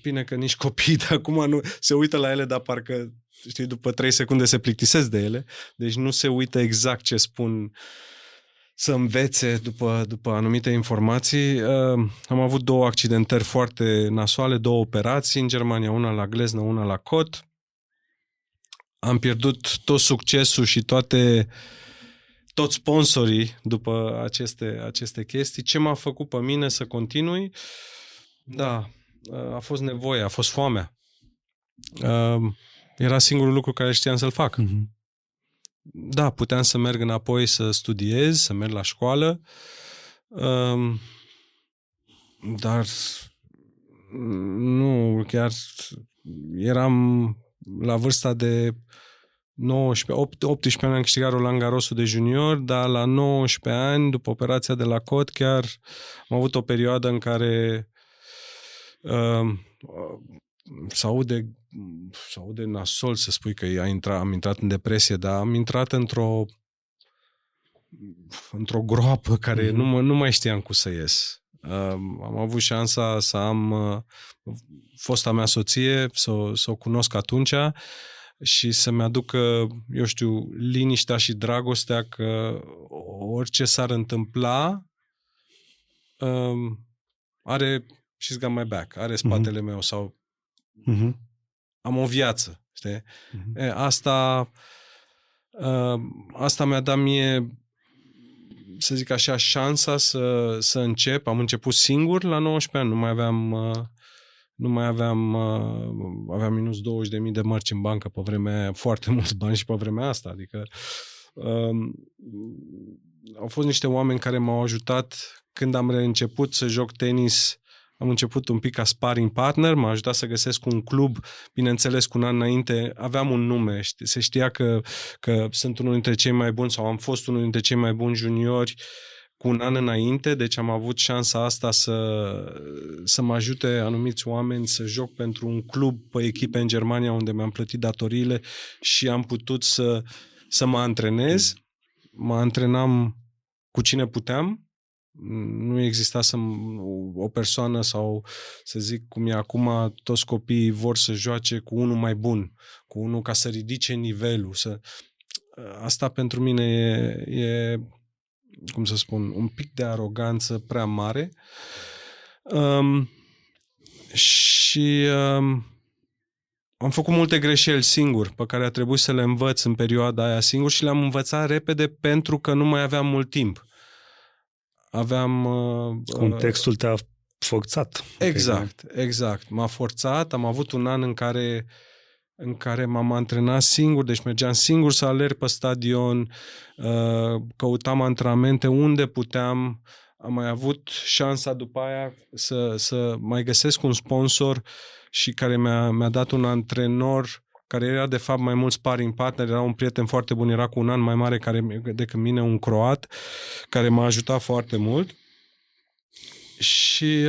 Bine că nici copiii de acum nu se uită la ele, dar parcă, știi, după 3 secunde se plictisesc de ele. Deci nu se uită exact ce spun să învețe după anumite informații. Am avut 2 accidentări foarte nasoale, 2 operații în Germania, una la gleznă, una la cot. Am pierdut tot succesul și toți sponsorii după aceste chestii. Ce m-a făcut pe mine să continui? Da, a fost nevoie, a fost foamea. Era singurul lucru care știam să-l fac. Mm-hmm. Da, puteam să merg înapoi să studiez, să merg la școală, dar nu, chiar eram la vârsta de 18 ani am câștigat Roland Garrosul de junior, dar la 19 ani, după operația de la cot, chiar am avut o perioadă în care s-aude nasol să spui că am intrat în depresie, dar am intrat într-o groapă care nu mai știam cum să ies. Am avut șansa să am fosta mea soție, să o cunosc atunci și să-mi aducă, eu știu, liniștea și dragostea că orice s-ar întâmpla are she's got my back, are spatele meu sau am o viață, știi? Asta mi-a dat mie, să zic așa, șansa să încep. Am început singur la 19 ani, aveam minus 20.000 de mărci în bancă pe vremea aia, foarte mulți bani și pe vremea asta, adică au fost niște oameni care m-au ajutat când am reînceput să joc tenis. am început un pic ca sparring partner, m-a ajutat să găsesc un club, bineînțeles cu un an înainte aveam un nume, se știa că sunt unul dintre cei mai buni sau am fost unul dintre cei mai buni juniori cu un an înainte, deci am avut șansa asta să mă ajute anumiți oameni să joc pentru un club pe echipe în Germania unde mi-am plătit datoriile și am putut să mă antrenez. Mă antrenam cu cine puteam. Nu exista o persoană sau, să zic cum e acum, toți copiii vor să joace cu unul mai bun, cu unul ca să ridice nivelul. Asta pentru mine e cum să spun, un pic de aroganță prea mare. Am făcut multe greșeli singur, pe care a trebuit să le învăț în perioada aia singur și le-am învățat repede pentru că nu mai aveam mult timp. Contextul te-a forțat. Exact. M-a forțat, am avut un an în care m-am antrenat singur, deci mergeam singur să alerg pe stadion, căutam antrenamente unde puteam. Am mai avut șansa după aia să mai găsesc un sponsor și care mi-a dat un antrenor care era de fapt mai mult sparring partner, era un prieten foarte bun, era cu un an mai mare decât mine, un croat, care m-a ajutat foarte mult. Și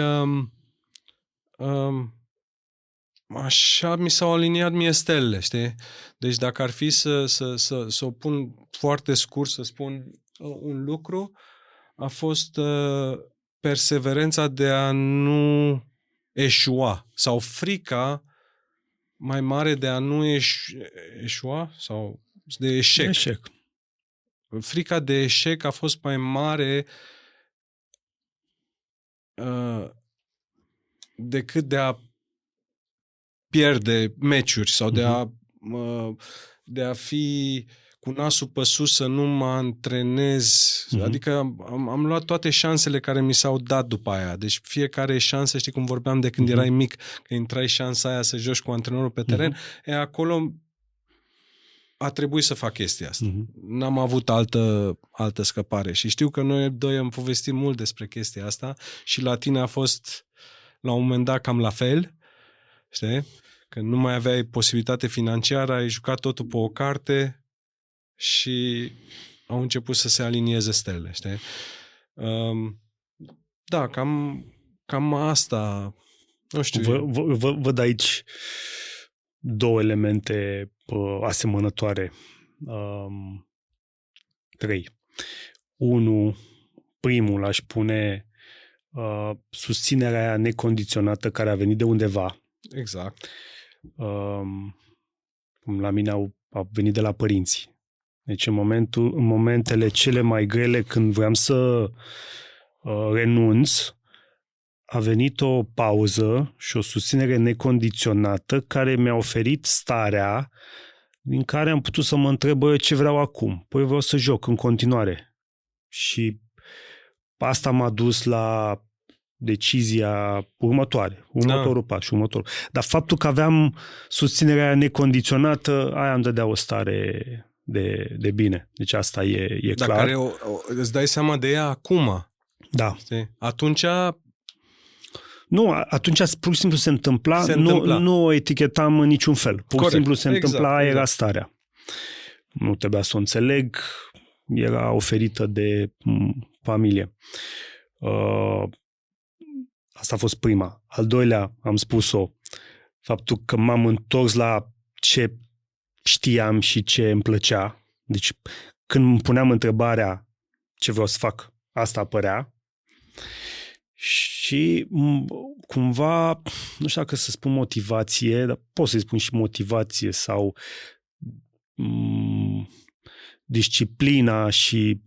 așa mi s-au aliniat mie stelele, știi? Deci dacă ar fi să o pun foarte scurt, să spun un lucru, a fost perseverența de a nu eșua sau frica mai mare de a nu eșua sau de eșec. Frica de eșec a fost mai mare decât de a pierde meciuri sau de a fi cu nasul pe sus, să nu mă antrenez. Adică am luat toate șansele care mi s-au dat după aia. Deci fiecare șansă, știi cum vorbeam de când erai mic, că intrai șansa aia să joci cu antrenorul pe teren, acolo a trebuit să fac chestia asta. N-am avut altă scăpare. Și știu că noi doi am povestit mult despre chestia asta și la tine a fost la un moment dat cam la fel, știi? Că nu mai aveai posibilitate financiară, ai jucat totul pe o carte și au început să se alinieze stelele, știi? Da, cam asta, nu știu. Văd aici două elemente asemănătoare. 3. Primul aș pune susținerea aia necondiționată care a venit de undeva. Exact. La mine a venit de la părinți. Deci în momentele cele mai grele, când voiam să renunț, a venit o pauză și o susținere necondiționată care mi-a oferit starea din care am putut să mă întreb ce vreau acum. Păi vreau să joc în continuare. Și asta m-a dus la decizia următorul pas. Dar faptul că aveam susținerea necondiționată, aia îmi dădea o stare de bine. Deci asta e clar. Dar care îți dai seama de ea acum. Da. Știi? Atunci pur și simplu se întâmpla. Nu o etichetam în niciun fel. Pur și simplu se întâmpla, aia era starea. Nu trebuia să o înțeleg. Era oferită de familie. Asta a fost prima. Al doilea, am spus-o, faptul că m-am întors la ce știam și ce îmi plăcea. Deci când îmi puneam întrebarea ce vreau să fac, asta apărea. Și cumva, nu știu dacă să spun motivație, dar pot să-i spun și motivație sau disciplina și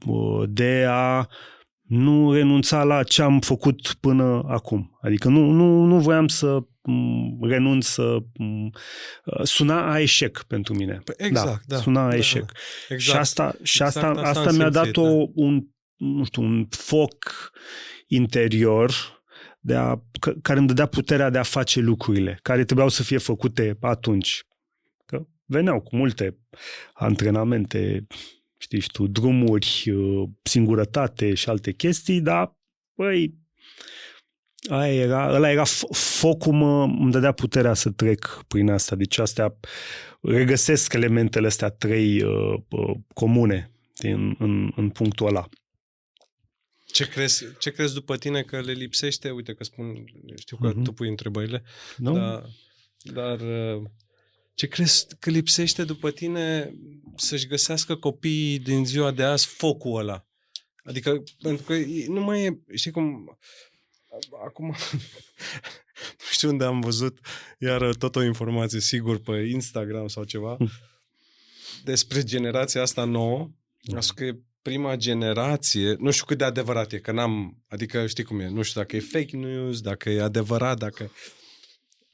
de a nu renunța la ce am făcut până acum. Adică nu voiam să renunț să... Suna a eșec pentru mine. Exact, da. Suna a eșec. Exact. Și asta mi-a dat un foc interior care îmi dădea puterea de a face lucrurile care trebuiau să fie făcute atunci. Că veneau cu multe antrenamente, știi tu, drumuri, singurătate și alte chestii, dar, băi, Ăla era focul, îmi dădea puterea să trec prin asta. Deci astea, regăsesc elementele astea 3 comune în punctul ăla. Ce crezi după tine că le lipsește? Uite că știu că tu pui întrebările, dar ce crezi că lipsește după tine să-și găsească copiii din ziua de azi focul ăla? Adică, pentru că nu mai e, știi cum, acum, nu știu unde am văzut, iar tot o informație, sigur, pe Instagram sau ceva, despre generația asta nouă, așa că prima generație, nu știu cât de adevărat e, că n-am, adică știi cum e, nu știu dacă e fake news, dacă e adevărat, dacă...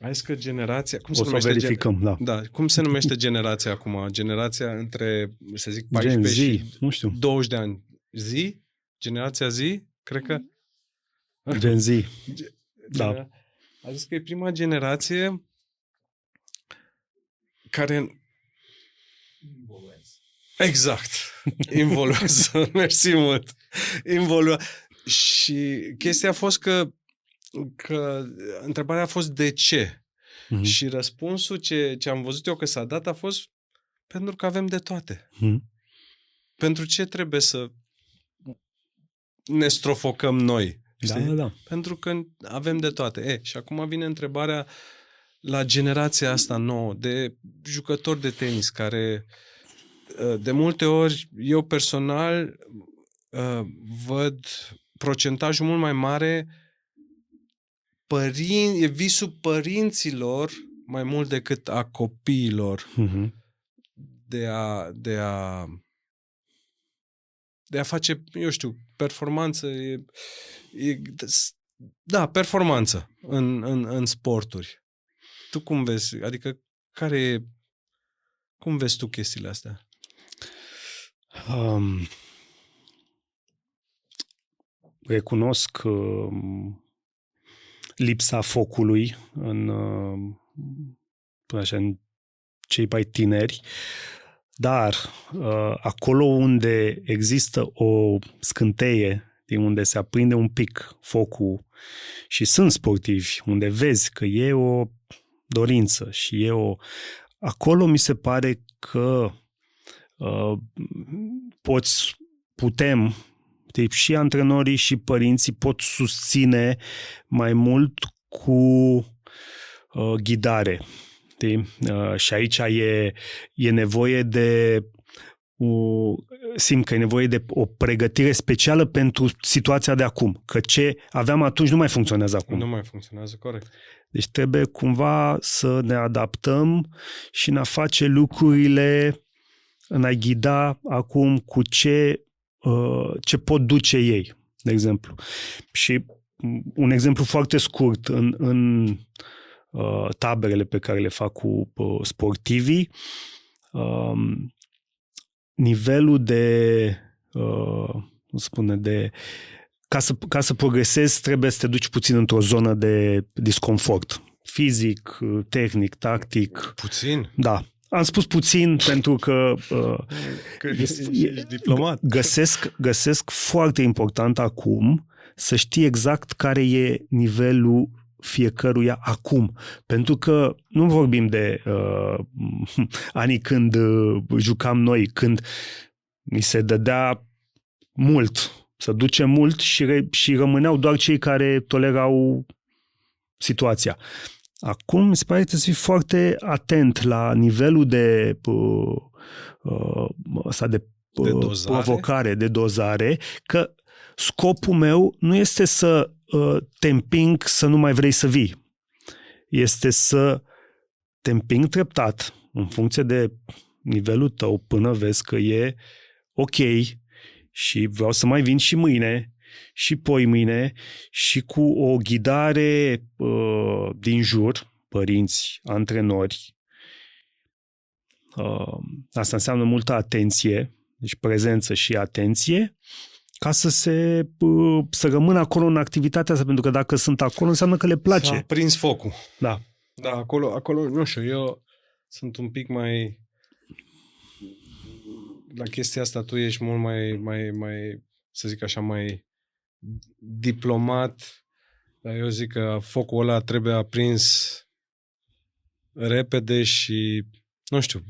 Hai că generația... Cum se numește verificăm, da. Cum se numește generația acum? Generația între, să zic, 14 și nu știu. 20 de ani. Generația Z? Cred că... Gen Z. Da. A zis că e prima generație care... Exact. Involuează. Mersi mult. Și chestia a fost că întrebarea a fost de ce? Și răspunsul ce am văzut eu că s-a dat a fost pentru că avem de toate. Pentru ce trebuie să ne strofocăm noi? Știi? Da. Pentru că avem de toate. Și acum vine întrebarea la generația asta nouă de jucători de tenis care de multe ori eu personal văd procentajul mult mai mare e visul părinților mai mult decât a copiilor de a face, eu știu, performanță performanță în sporturi. Tu cum vezi? Adică cum vezi tu chestiile astea? Recunosc lipsa focului în cei mai tineri, dar acolo unde există o scânteie, din unde se aprinde un pic focul și sunt sportivi, unde vezi că e o dorință și acolo mi se pare că putem, și antrenorii și părinții pot susține mai mult cu ghidare. Și aici e nevoie de simt că e nevoie de o pregătire specială pentru situația de acum. Că ce aveam atunci nu mai funcționează acum. Nu mai funcționează, corect. Deci trebuie cumva să ne adaptăm și în a face lucrurile, în a ghida acum cu ce pot duce ei, de exemplu. Și un exemplu foarte scurt, în taberele pe care le fac cu sportivii, nivelul ca să progresezi trebuie să te duci puțin într-o zonă de disconfort. Fizic, tehnic, tactic. Puțin? Da. Am spus puțin pentru că ești diplomat. Găsesc foarte important acum să știi exact care e nivelul fiecăruia acum. Pentru că nu vorbim de anii când jucam noi, când ni se dădea mult, să duce mult și rămâneau doar cei care tolerau situația. Acum mi se pare că trebuie să fii foarte atent la nivelul de provocare, de dozare, că scopul meu nu este să te împing să nu mai vrei să vii. Este să te împing treptat, în funcție de nivelul tău, până vezi că e ok și vreau să mai vin și mâine și poimâine și cu o ghidare din jur, părinți, antrenori. Asta înseamnă multă atenție, deci prezență și atenție, ca să rămână acolo în activitatea asta, pentru că dacă sunt acolo, înseamnă că le place. S-a prins focul. Da. Da, acolo, nu știu, eu sunt un pic mai... La chestia asta tu ești mult mai, să zic așa, mai diplomat Dar eu zic că focul ăla trebuie aprins repede și, nu știu,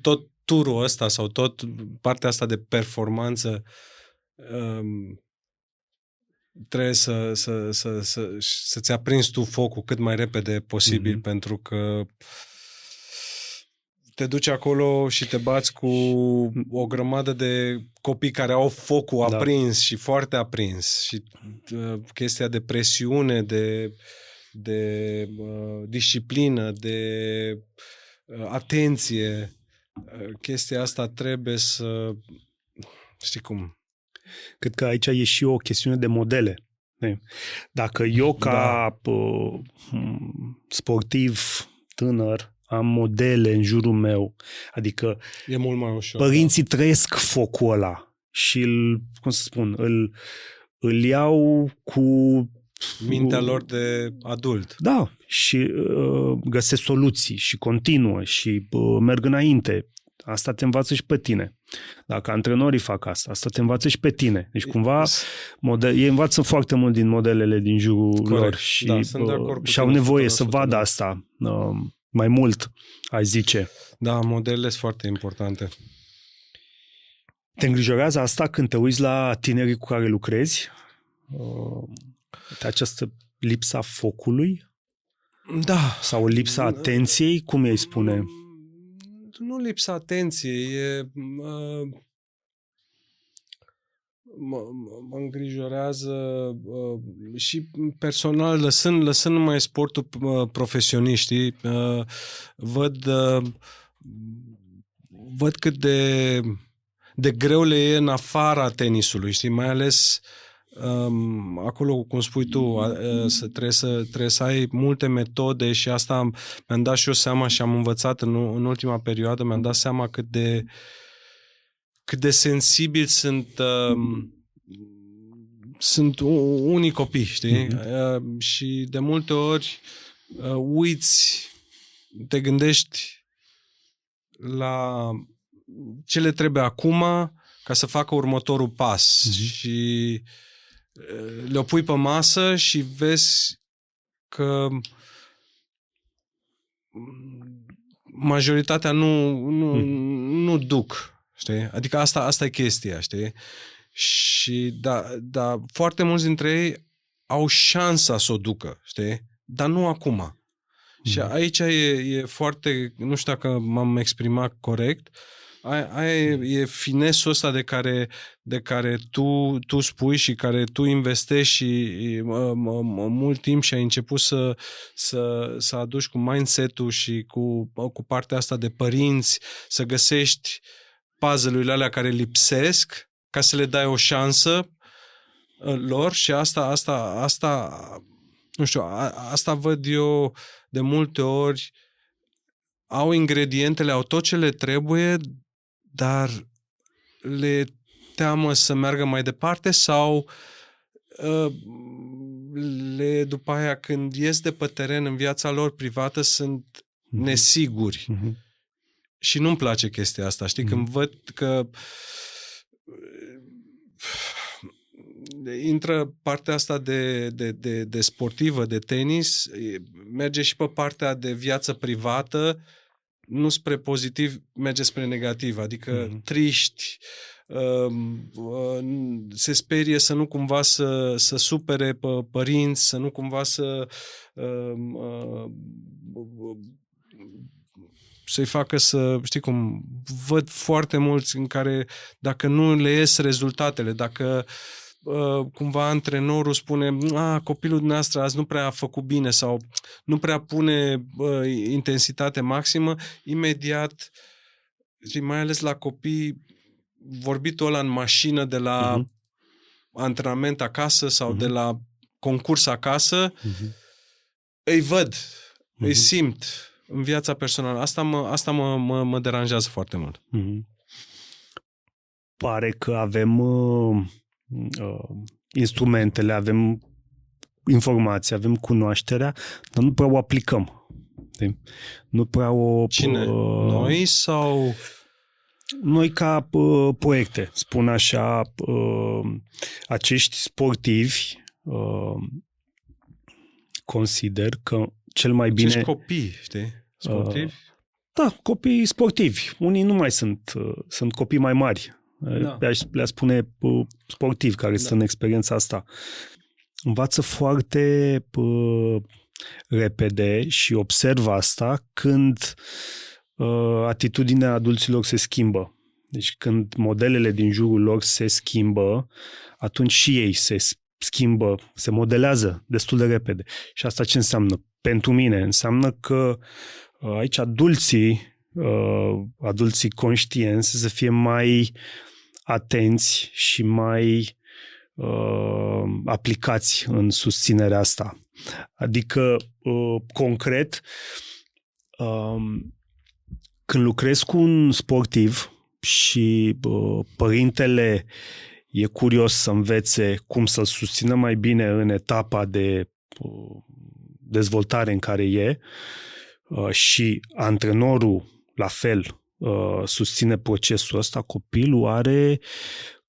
tot turul ăsta sau tot partea asta de performanță trebuie să-ți aprinzi tu focul cât mai repede posibil, pentru că te duci acolo și te bați cu o grămadă de copii care au focul aprins și foarte aprins și chestia de presiune, de disciplină, de atenție, chestia asta trebuie să, știi cum. Cred că aici e și o chestiune de modele. Dacă eu ca sportiv tânăr am modele în jurul meu, adică e mult mai ușor, părinții trăiesc focul ăla și îl iau cu mintea lor de adult. Da, și găsesc soluții și continuă și merg înainte. Asta te învață și pe tine. Dacă antrenorii fac asta te învață și pe tine. Deci cumva ei învață foarte mult din modelele din jurul lor și, și au nevoie să vadă asta mai mult, aș zice. Da, modelele sunt foarte importante. Te îngrijorează asta când te uiți la tinerii cu care lucrezi? De această lipsa focului? Da. Sau lipsa atenției? Cum îi spune? Nu lipsa atenției, mă îngrijorează și personal, lăsând numai sportul profesioniștii, văd cât de greu le e în afara tenisului, știi, mai ales acolo, cum spui tu, trebuie să ai multe metode și asta mi-am dat și eu seama și am învățat în ultima perioadă, mi-am dat seama cât de sensibili sunt unii copii, știi? Și de multe ori uiți, te gândești la ce le trebuie acum ca să facă următorul pas și le-o pui pe masă și vezi că majoritatea nu duc, știi? Adică asta e chestia, știi? Și da, foarte mulți dintre ei au șansa să o ducă, știi? Dar nu acum. Și aici e foarte, nu știu dacă m-am exprimat corect, aia e finesul ăsta de care tu spui și care tu investești și mult timp și ai început să aduci cu mindset-ul și cu partea asta de părinți, să găsești puzzle-urile alea care lipsesc ca să le dai o șansă lor și asta nu știu, asta văd eu de multe ori, au ingredientele, au tot ce le trebuie, dar le teamă să meargă mai departe sau după aia când ies de pe teren în viața lor privată sunt nesiguri. Și nu-mi place chestia asta, știi? Când văd că intră partea asta de sportivă, de tenis, merge și pe partea de viață privată, nu spre pozitiv, merge spre negativ, adică triști, se sperie să nu cumva să supere pe părinți, să nu cumva să-i facă să, știi cum, văd foarte mulți în care dacă nu le ies rezultatele, dacă cumva antrenorul spune copilul dumneavoastră azi nu prea a făcut bine sau nu prea pune intensitate maximă, imediat, mai ales la copii, vorbitul ăla în mașină de la antrenament acasă sau de la concurs acasă, îi văd, îi simt în viața personală. Asta mă deranjează foarte mult. Pare că avem instrumentele, avem informația, avem cunoașterea, dar nu prea o aplicăm. Nu prea o... Cine? Noi sau... Noi ca proiecte, spun așa, acești sportivi consider că cel mai bine... Acești copii, știi, sportivi? Da, copii sportivi. Unii nu mai sunt copii mai mari. Da. Le-aș spune sportivi care sunt în experiența asta. Învață foarte repede și observă asta când atitudinea adulților se schimbă. Deci când modelele din jurul lor se schimbă, atunci și ei se schimbă, se modelează destul de repede. Și asta ce înseamnă? Pentru mine înseamnă că aici adulții conștienți să fie mai atenți și mai aplicați în susținerea asta. Adică, concret, când lucrezi cu un sportiv și părintele e curios să învețe cum să-l susțină mai bine în etapa de dezvoltare în care e și antrenorul la fel susține procesul ăsta, copilul are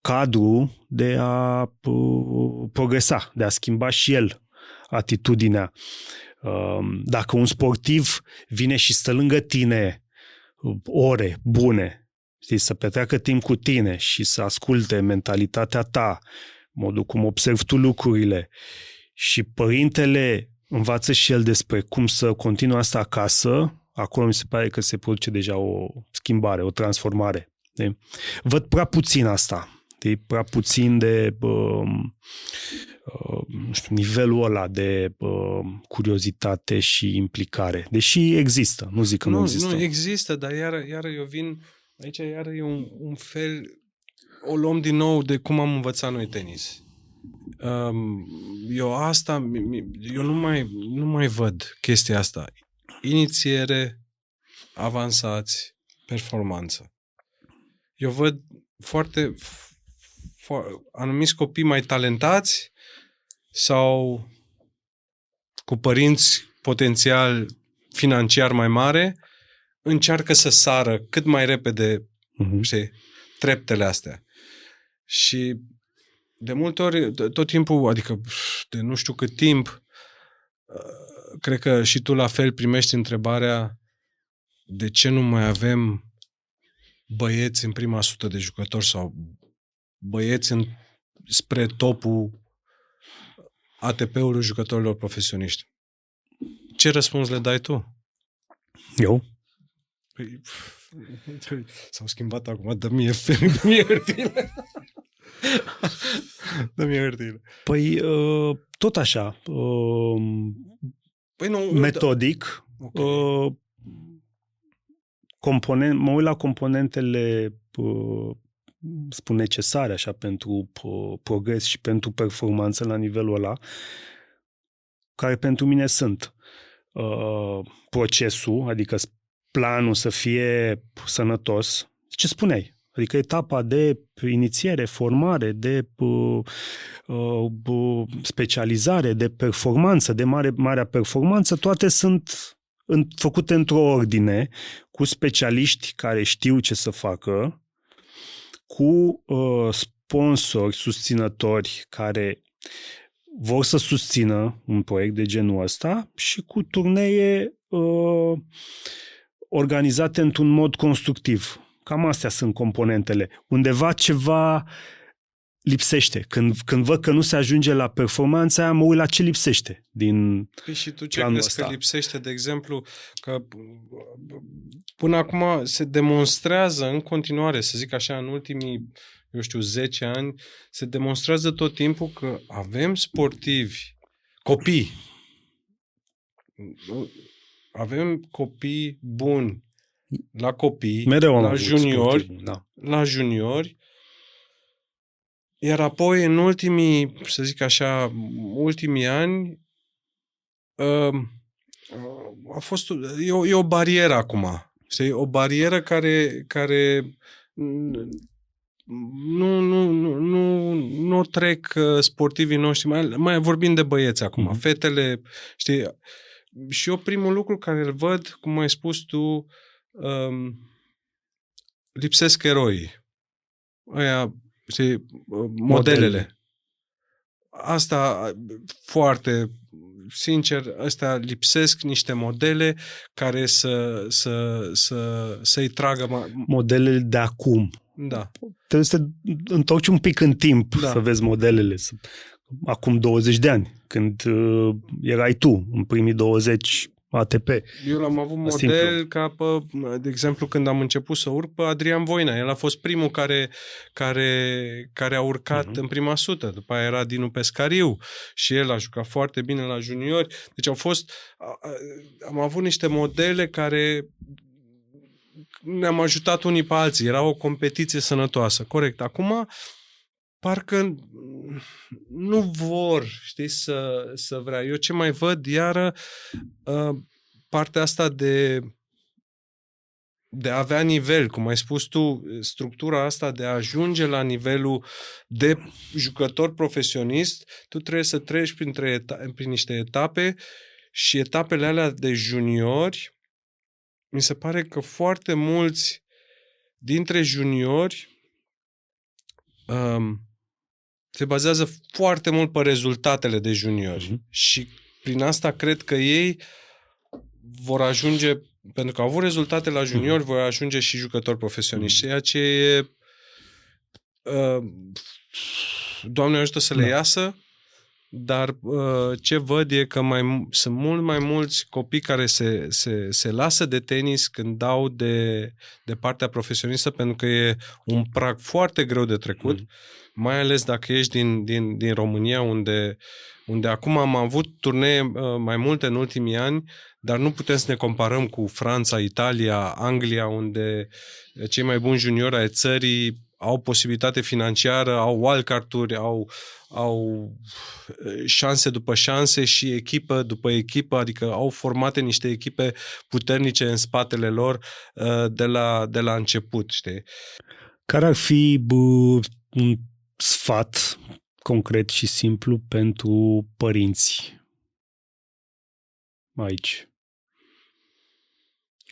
cadru de a progresa, de a schimba și el atitudinea. Dacă un sportiv vine și stă lângă tine ore bune, știi, să petreacă timp cu tine și să asculte mentalitatea ta, modul cum observi tu lucrurile și părintele învață și el despre cum să continue asta acasă, acolo mi se pare că se produce deja o schimbare, o transformare. De? Văd prea puțin asta. De? Prea puțin de nu știu, nivelul ăla de curiozitate și implicare. Deși există, nu zic că nu există. Nu există, dar iară eu vin, aici iară e un fel, o luăm din nou de cum am învățat noi tenis. Eu nu mai văd chestia asta. Inițiere, avansați, performanță. Eu văd anumiți copii mai talentați sau cu părinți potențial financiar mai mare încearcă să sară cât mai repede știi, treptele astea. Și de multe ori, tot timpul, adică de nu știu cât timp, cred că și tu la fel primești întrebarea de ce nu mai avem băieți în prima sută de jucători sau băieți spre topul ATP-ului jucătorilor profesioniști. Ce răspuns le dai tu? Eu? Păi, s-au schimbat acum, dă-mi hârtiile. Dă-mi hârtiile. Păi, tot așa. Păi nu, metodic. Okay. Mă uit la componentele spun necesare așa pentru progres și pentru performanță la nivelul ăla, care pentru mine sunt procesul, adică planul să fie sănătos. Ce spuneai? Adică etapa de inițiere, formare, de specializare, de performanță, de marea performanță, toate sunt făcute într-o ordine, cu specialiști care știu ce să facă, cu sponsori, susținători care vor să susțină un proiect de genul ăsta și cu turnee organizate într-un mod constructiv. Cam astea sunt componentele. Undeva ceva lipsește. Când văd că nu se ajunge la performanța aia, mă uit la ce lipsește din păi și tu ce crezi că lipsește, de exemplu, că până acum se demonstrează în continuare, să zic așa, în ultimii, 10 ani, se demonstrează tot timpul că avem sportivi, copii. Avem copii buni la copii, mereu la juniori, la juniori, iar apoi în ultimii, să zic așa, ultimii ani a fost e o barieră acum. Știi? O barieră care nu trec sportivii noștri, mai vorbim de băieți acum, fetele, știi? Și eu primul lucru care îl văd, cum ai spus tu, lipsesc eroii. Aia, știi, modelele. asta foarte sincer, astea lipsesc niște modele care să-i tragă modelele de acum. Da. Trebuie să te întorci un pic în timp să vezi modelele. Acum 20 de ani, când erai tu, în primii 20 ATP. Eu l-am avut model ca, de exemplu, când am început să urc pe Adrian Voina. El a fost primul care a urcat în prima sută. După aia era Dinu Pescariu și el a jucat foarte bine la juniori. Deci am avut niște modele care ne-am ajutat unii pe alții. Era o competiție sănătoasă. Corect. Acum parcă nu vor, știi, să vrea. Eu ce mai văd, iară, partea asta de a avea nivel, cum ai spus tu, structura asta de a ajunge la nivelul de jucător profesionist, tu trebuie să treci prin niște etape și etapele alea de juniori, mi se pare că foarte mulți dintre juniori se bazează foarte mult pe rezultatele de juniori. Și prin asta cred că ei vor ajunge, pentru că au avut rezultate la juniori, vor ajunge și jucători profesioniști. Ceea ce e Doamne ajută să le iasă, dar ce văd e că sunt mult mai mulți copii care se lasă de tenis când dau de partea profesionistă, pentru că e un prag foarte greu de trecut, mai ales dacă ești din România, unde acum am avut turnee mai multe în ultimii ani, dar nu putem să ne comparăm cu Franța, Italia, Anglia, unde cei mai buni juniori ai țării au posibilitate financiară, au wildcard-uri, au șanse după șanse și echipă după echipă, adică au formate niște echipe puternice în spatele lor de la început, știi? Care ar fi un sfat concret și simplu pentru părinți aici?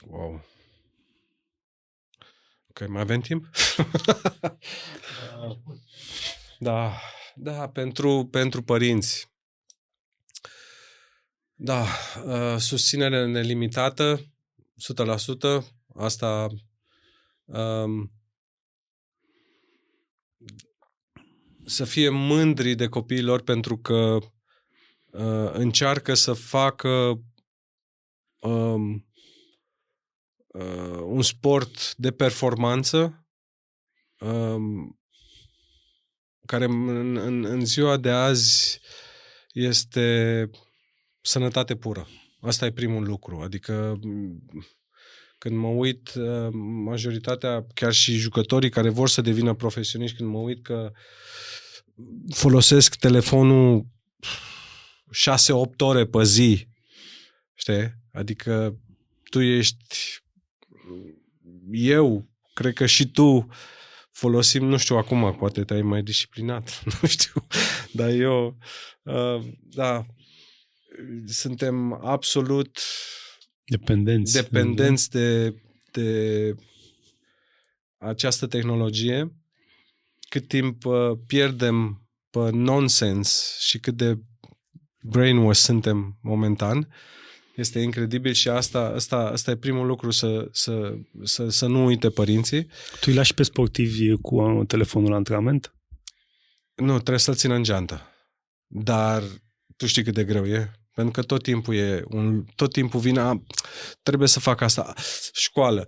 Wow. Ok, mai avem timp? Da, pentru părinți. Da, susținere nelimitată, 100%. Asta să fie mândri de copiii lor pentru că încearcă să facă un sport de performanță care în ziua de azi este sănătate pură. Asta e primul lucru. Adică când mă uit, majoritatea, chiar și jucătorii care vor să devină profesioniști, când mă uit că folosesc telefonul 6-8 ore pe zi, știi? Adică tu ești, eu, cred că și tu folosim, nu știu acum, poate te-ai mai disciplinat, nu știu, dar eu, da, suntem absolut dependenți de această tehnologie. Cât timp pierdem pe nonsens și cât de brainwash suntem momentan, este incredibil și asta e primul lucru să nu uite părinții. Tu îi lași pe sportivi cu telefonul la antrenament? Nu, trebuie să-l țină în geantă. Dar tu știi cât de greu e? Pentru că tot timpul vine, trebuie să fac asta, școală,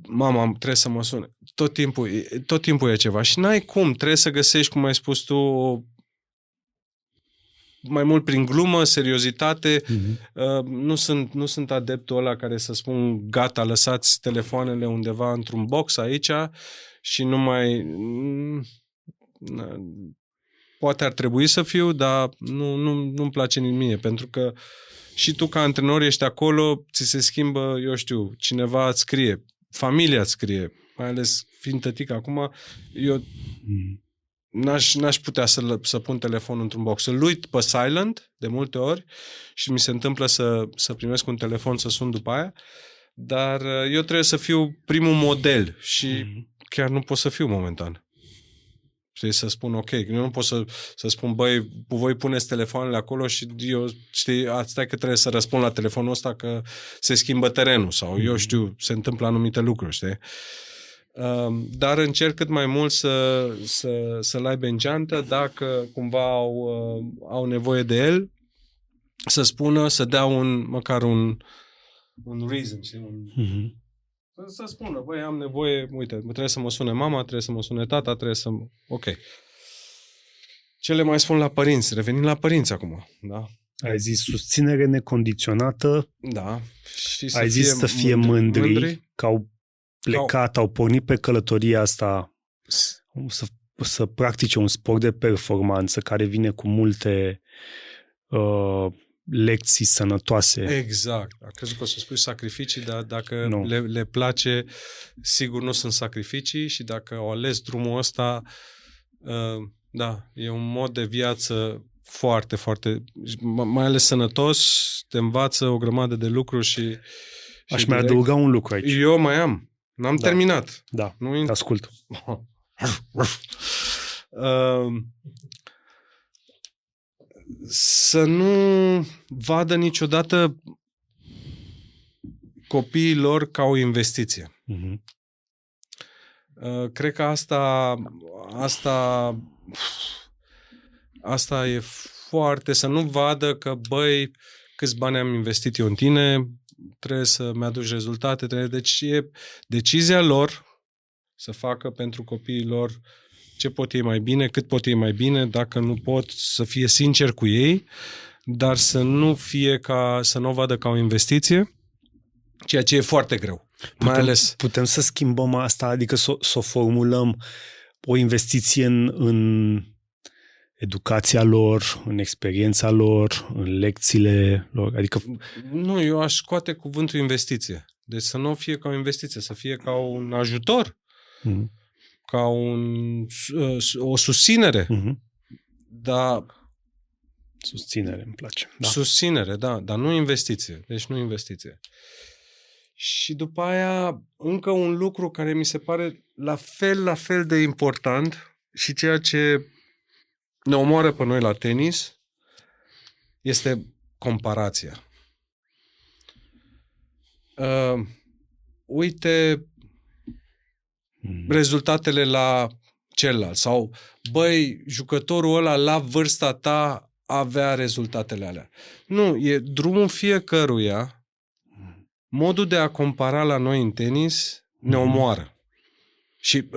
mama trebuie să mă sune, tot timpul e ceva și n-ai cum, trebuie să găsești, cum ai spus tu, mai mult prin glumă, seriozitate. Nu sunt adeptul ăla care să spun gata, lăsați telefoanele undeva într-un box aici și nu mai... Poate ar trebui să fiu, dar nu-mi place nici mie, pentru că și tu ca antrenor ești acolo, ți se schimbă, eu știu, cineva îți scrie, familia îți scrie, mai ales fiind tătic acum, eu n-aș putea să pun telefonul într-un box. Îl uit pe silent de multe ori și mi se întâmplă să primesc un telefon să sun după aia, dar eu trebuie să fiu primul model și chiar nu pot să fiu momentan. Știi, să spun ok. Eu nu pot să spun, băi, voi puneți telefoanele acolo și eu, știi, stai că trebuie să răspund la telefonul ăsta că se schimbă terenul sau eu știu, se întâmplă anumite lucruri, știi? Dar încerc cât mai mult să-l aibă în geantă, dacă cumva au nevoie de el, să spună, să dea măcar un reason, știi? Să spună, băi, am nevoie, uite, trebuie să mă sune mama, trebuie să mă sune tata, trebuie să... Ok. Ce le mai spun la părinți? Revenim la părinți acum, da? Ai zis susținere necondiționată. Da. Și ai zis să fie mândri că au plecat, au pornit pe călătoria asta să practice un sport de performanță care vine cu multe lecții sănătoase. Exact. Am crezut că o să spui sacrificii, dar dacă le place, sigur nu sunt sacrificii și dacă au ales drumul ăsta, da, e un mod de viață foarte, foarte, mai ales sănătos, te învață o grămadă de lucruri și aș mai adăuga un lucru aici. Eu mai am. N-am terminat. Da, ascult. Să nu vadă niciodată copiii lor ca o investiție. Cred că asta e foarte... Să nu vadă că, băi, câți bani am investit eu în tine, trebuie să-mi aduci rezultate. Deci e decizia lor să facă pentru copiii lor ce pot ei mai bine, cât pot ei mai bine, dacă nu pot, să fie sincer cu ei, dar să nu o vadă ca o investiție, ceea ce e foarte greu. Putem să schimbăm asta, adică să o formulăm o investiție în educația lor, în experiența lor, în lecțiile lor, adică... Nu, eu aș scoate cuvântul investiție. Deci să nu fie ca o investiție, să fie ca un ajutor, ca o susținere. Dar... Susținere, îmi place. Da. Susținere, da, dar nu investiție. Deci nu investiție. Și după aia, încă un lucru care mi se pare la fel de important și ceea ce ne omoară pe noi la tenis este comparația. Uite rezultatele la celălalt sau, băi, jucătorul ăla la vârsta ta avea rezultatele alea. Nu, e drumul fiecăruia. Modul de a compara la noi în tenis ne omoară. Și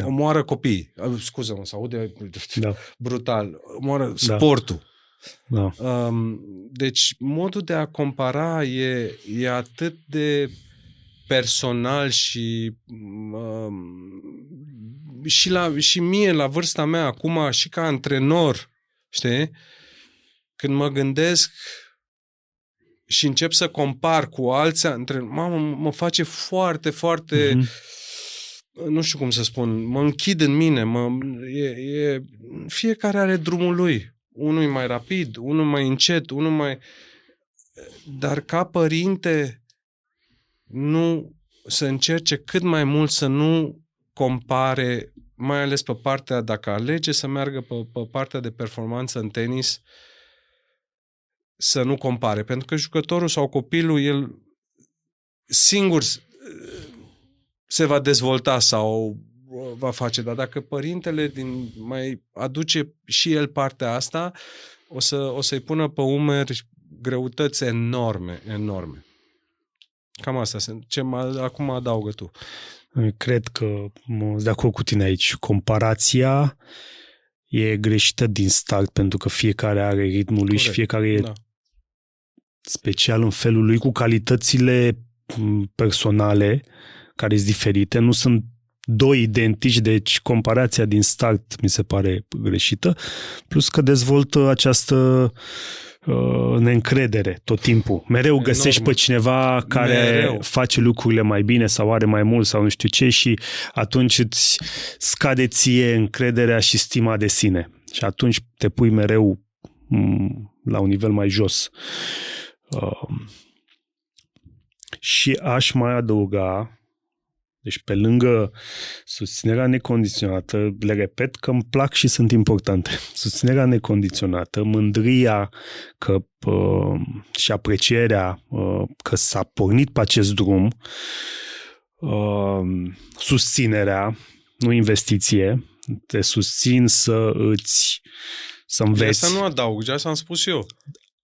omoară copiii. Scuză-mă, se aude brutal. Omoară sportul. Da. Deci, modul de a compara e atât de personal și mie, la vârsta mea, acum, și ca antrenor, știi? Când mă gândesc și încep să compar cu alții antrenori, mă face foarte, foarte... Nu știu cum să spun, mă închid în mine, fiecare are drumul lui. Unul e mai rapid, unul mai încet, unul mai... Dar ca părinte, nu să încerce cât mai mult să nu compare, mai ales pe partea, dacă alege să meargă pe partea de performanță în tenis, să nu compare. Pentru că jucătorul sau copilul, el singur se va dezvolta sau va face. Dar dacă părintele mai aduce și el partea asta, o să-i pună pe umeri greutăți enorme, enorme. Cam asta sunt. Acum adaugă tu. Cred că de acord cu tine aici. Comparația e greșită din start pentru că fiecare are ritmul lui și fiecare e special în felul lui, cu calitățile personale care sunt diferite. Nu sunt doi identici, deci comparația din start mi se pare greșită. Plus că dezvoltă această neîncredere tot timpul. Mereu găsești pe cineva care face lucrurile mai bine sau are mai mult sau nu știu ce și atunci îți scade ție încrederea și stima de sine. Și atunci te pui mereu la un nivel mai jos. Și aș mai adăuga Deci pe lângă susținerea necondiționată, le repet că îmi plac și sunt importante. Susținerea necondiționată, mândria și aprecierea că s-a pornit pe acest drum, susținerea, nu investiție, te susțin să înveți. Asta nu adaug, asta am spus eu.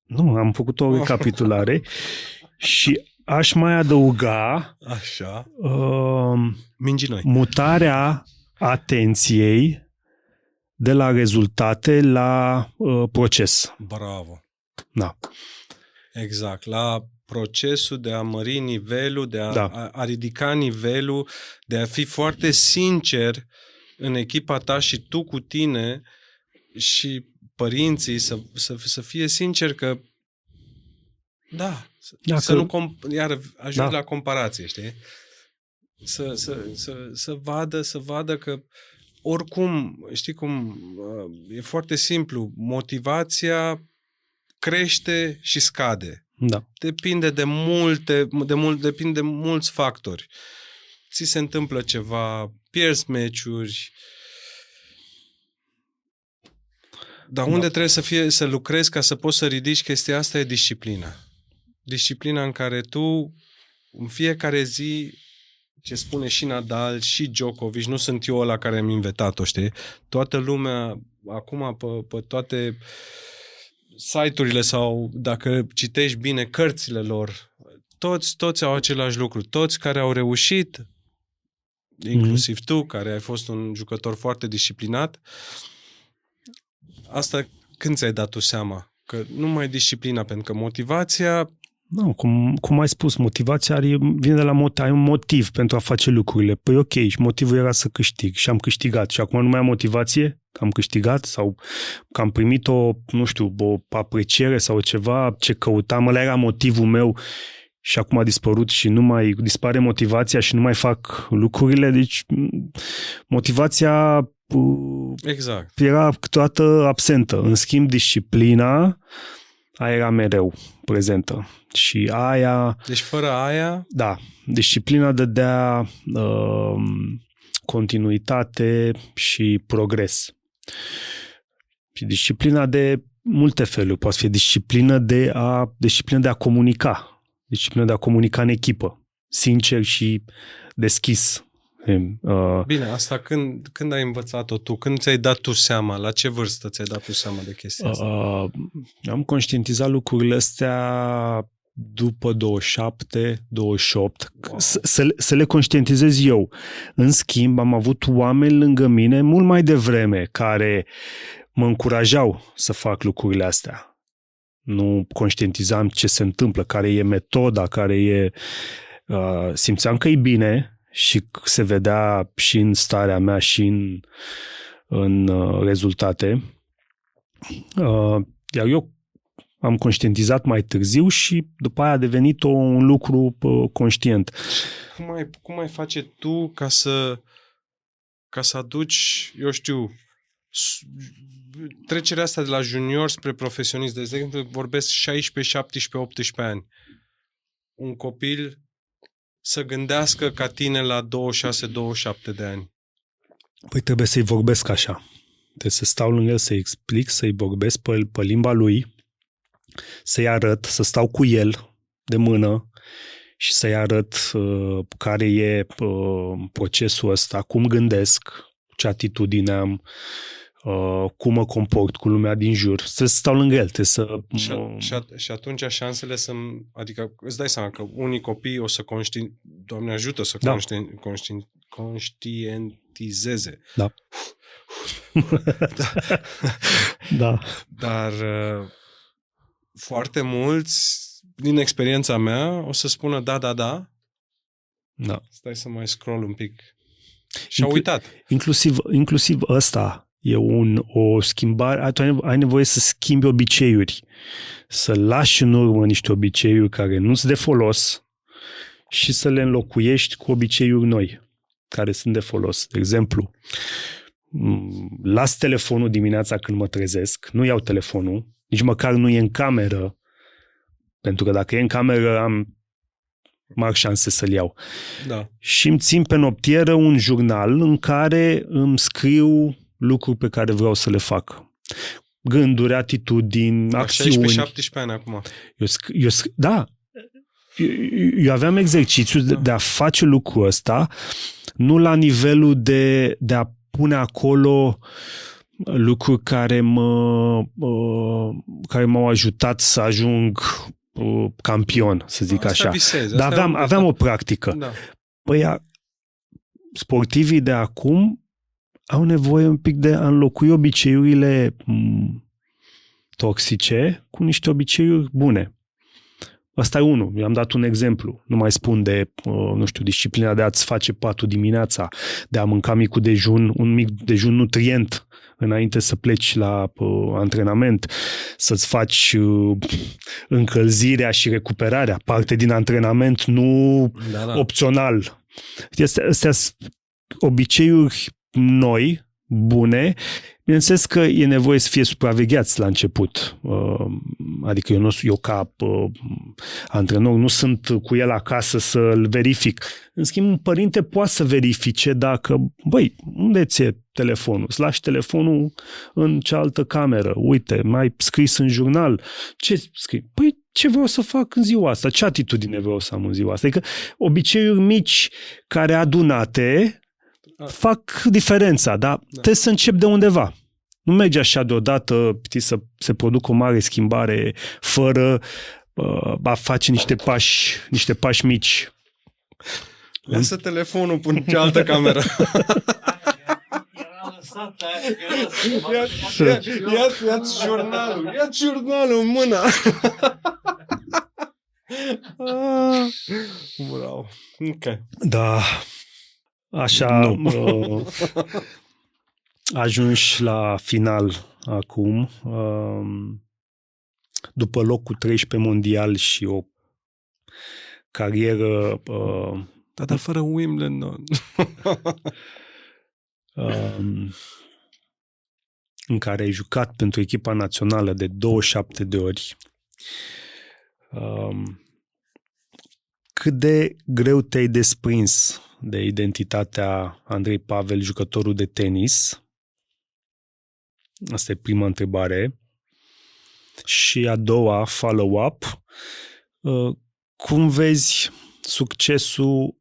Nu, am făcut o recapitulare și aș mai adăuga așa. Mingi noi. Mutarea atenției de la rezultate la proces. Bravo. Da. Exact, la procesul de a mări nivelul, de a ridica nivelul, de a fi foarte sincer în echipa ta și tu cu tine și părinții să fie sinceri că să nu iar ajung la comparație, știi? Să vadă că oricum, știi cum, e foarte simplu, motivația crește și scade. Da. Depinde de mulți factori. Ți se întâmplă ceva, pierzi meciuri. Dar unde trebuie să lucrezi ca să poți să ridici chestia asta e disciplina. Disciplina în care tu în fiecare zi, ce spune și Nadal și Djokovic, nu sunt eu ăla care am inventat-o, știi? Toată lumea acum pe toate site-urile sau dacă citești bine cărțile lor, toți au același lucru. Toți care au reușit, inclusiv tu, care ai fost un jucător foarte disciplinat, asta când ți-ai dat tu seama? Că nu mai e disciplina, pentru că motivația... Nu, cum ai spus, motivația vine de la ai un motiv pentru a face lucrurile. Păi ok, și motivul era să câștig și am câștigat și acum nu mai am motivație că am câștigat sau că am primit o apreciere sau ceva ce căutam, ăla era motivul meu și acum a dispărut și nu mai dispare motivația și nu mai fac lucrurile. Deci motivația era câteodată absentă. În schimb, disciplina aia era mereu prezentă. Și aia... Deci fără aia... Da. Disciplina dădea continuitate și progres. Și disciplina de multe feluri. Poate fi disciplina de a comunica. Disciplina de a comunica în echipă. Sincer și deschis. Bine, asta când ai învățat-o tu? Când ți-ai dat tu seama? La ce vârstă ți-ai dat tu seama de chestia asta? Am conștientizat lucrurile astea după 27, 28, wow. Să le conștientizez eu. În schimb, am avut oameni lângă mine mult mai devreme care mă încurajau să fac lucrurile astea. Nu conștientizam ce se întâmplă, care e metoda, care e... simțeam că e bine și se vedea și în starea mea și în rezultate. Iar eu am conștientizat mai târziu și după aia a devenit un lucru conștient. Cum ai face tu ca să aduci, eu știu, trecerea asta de la junior spre profesionist? De exemplu, vorbesc 16, 17, 18 ani. Un copil să gândească ca tine la 26-27 de ani. Păi trebuie să-i vorbesc așa. Trebuie să stau lângă el, să-i explic, să-i vorbesc pe limba lui, să-i arăt, să stau cu el de mână și să-i arăt care e procesul ăsta, cum gândesc, ce atitudine am, cum mă comport cu lumea din jur. Să stau lângă el. Și atunci șansele adică îți dai seama că unii copii o să Doamne ajută să conștientizeze. Da. Da. Dar foarte mulți, din experiența mea, o să spună da. Stai să mai scroll un pic. Și au uitat. Inclusiv ăsta e o schimbare. Ai nevoie să schimbi obiceiuri. Să lași în urmă niște obiceiuri care nu-ți de folos și să le înlocuiești cu obiceiuri noi care sunt de folos. De exemplu, las telefonul dimineața când mă trezesc, nu iau telefonul, nici măcar nu e în cameră, pentru că dacă e în cameră am mari șanse să-l iau. Da. Și îmi țin pe noptieră un jurnal în care îmi scriu lucruri pe care vreau să le fac. Gânduri, atitudini, acțiuni. 16-17 ani acum. Da. Eu aveam exercițiul de a face lucrul ăsta, nu la nivelul de a pune acolo lucruri care m-au ajutat să ajung campion, să zic așa. Visezi, dar aveam o practică. Da. Păi, sportivii de acum au nevoie un pic de a înlocui obiceiurile toxice cu niște obiceiuri bune. Asta e unul. I-am dat un exemplu. Nu mai spun de, disciplina de a-ți face patul dimineața, de a mânca micul dejun, un mic dejun nutrient înainte să pleci la antrenament, să-ți faci încălzirea și recuperarea, parte din antrenament, nu opțional. Astea sunt obiceiuri noi, bune. Bineînțeles că e nevoie să fie supravegheați la început. Adică eu ca antrenor nu sunt cu el acasă să-l verific. În schimb, un părinte poate să verifice dacă, unde ți-e telefonul? Îți lași telefonul în cealaltă cameră. Uite, mai scris în jurnal. Ce scrii? Păi, ce vreau să fac în ziua asta? Ce atitudine vreau să am în ziua asta? Adică obiceiuri mici care adunate fac diferența, dar trebuie să încep de undeva. Nu merge așa deodată, să se producă o mare schimbare fără a face niște pași mici. Lasă telefonul, pun cealaltă cameră. Ia-ți jurnalul în mână. Bravo. Ok. Da. Așa, ajungi la final acum, după locul 13 mondial și o carieră... dar fără Wimbledon. În care ai jucat pentru echipa națională de 27 de ori. Cât de greu te-ai desprins de identitatea Andrei Pavel, jucătorul de tenis? Asta e prima întrebare. Și a doua, follow-up, cum vezi succesul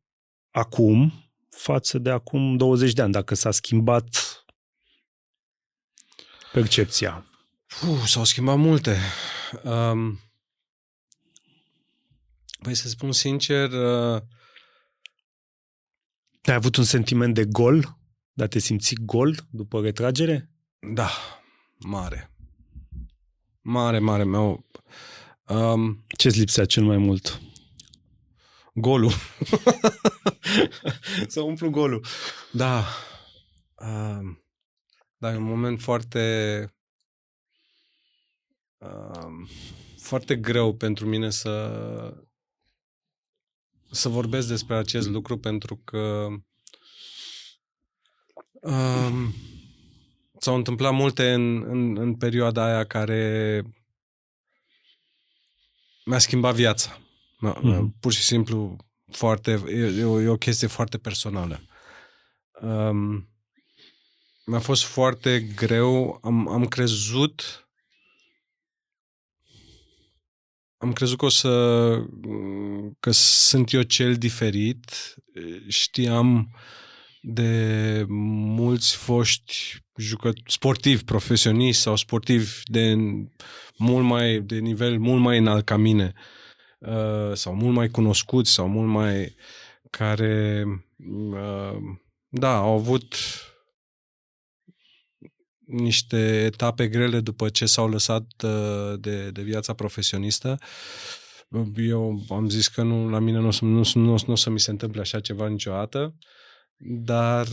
acum față de acum 20 de ani, dacă s-a schimbat percepția? S-au schimbat multe. Păi să spun sincer... Ai avut un sentiment de gol? Dar te simți gol după retragere? Da, mare. Mare meu. Ce-ți lipsea cel mai mult? Golul. Să umplu golul. Da. Da, e un moment foarte foarte greu pentru mine să vorbesc despre acest lucru, pentru că s-au întâmplat multe în perioada aia care mi-a schimbat viața. Pur și simplu e o chestie foarte personală. Mi-a fost foarte greu. Am crezut că sunt eu cel diferit. Știam de mulți foști sportivi profesioniști sau sportivi de nivel mult mai înalt ca mine, sau mult mai cunoscuți sau mult mai care au avut niște etape grele după ce s-au lăsat de viața profesionistă. Eu am zis că la mine nu o să mi se întâmple așa ceva niciodată, dar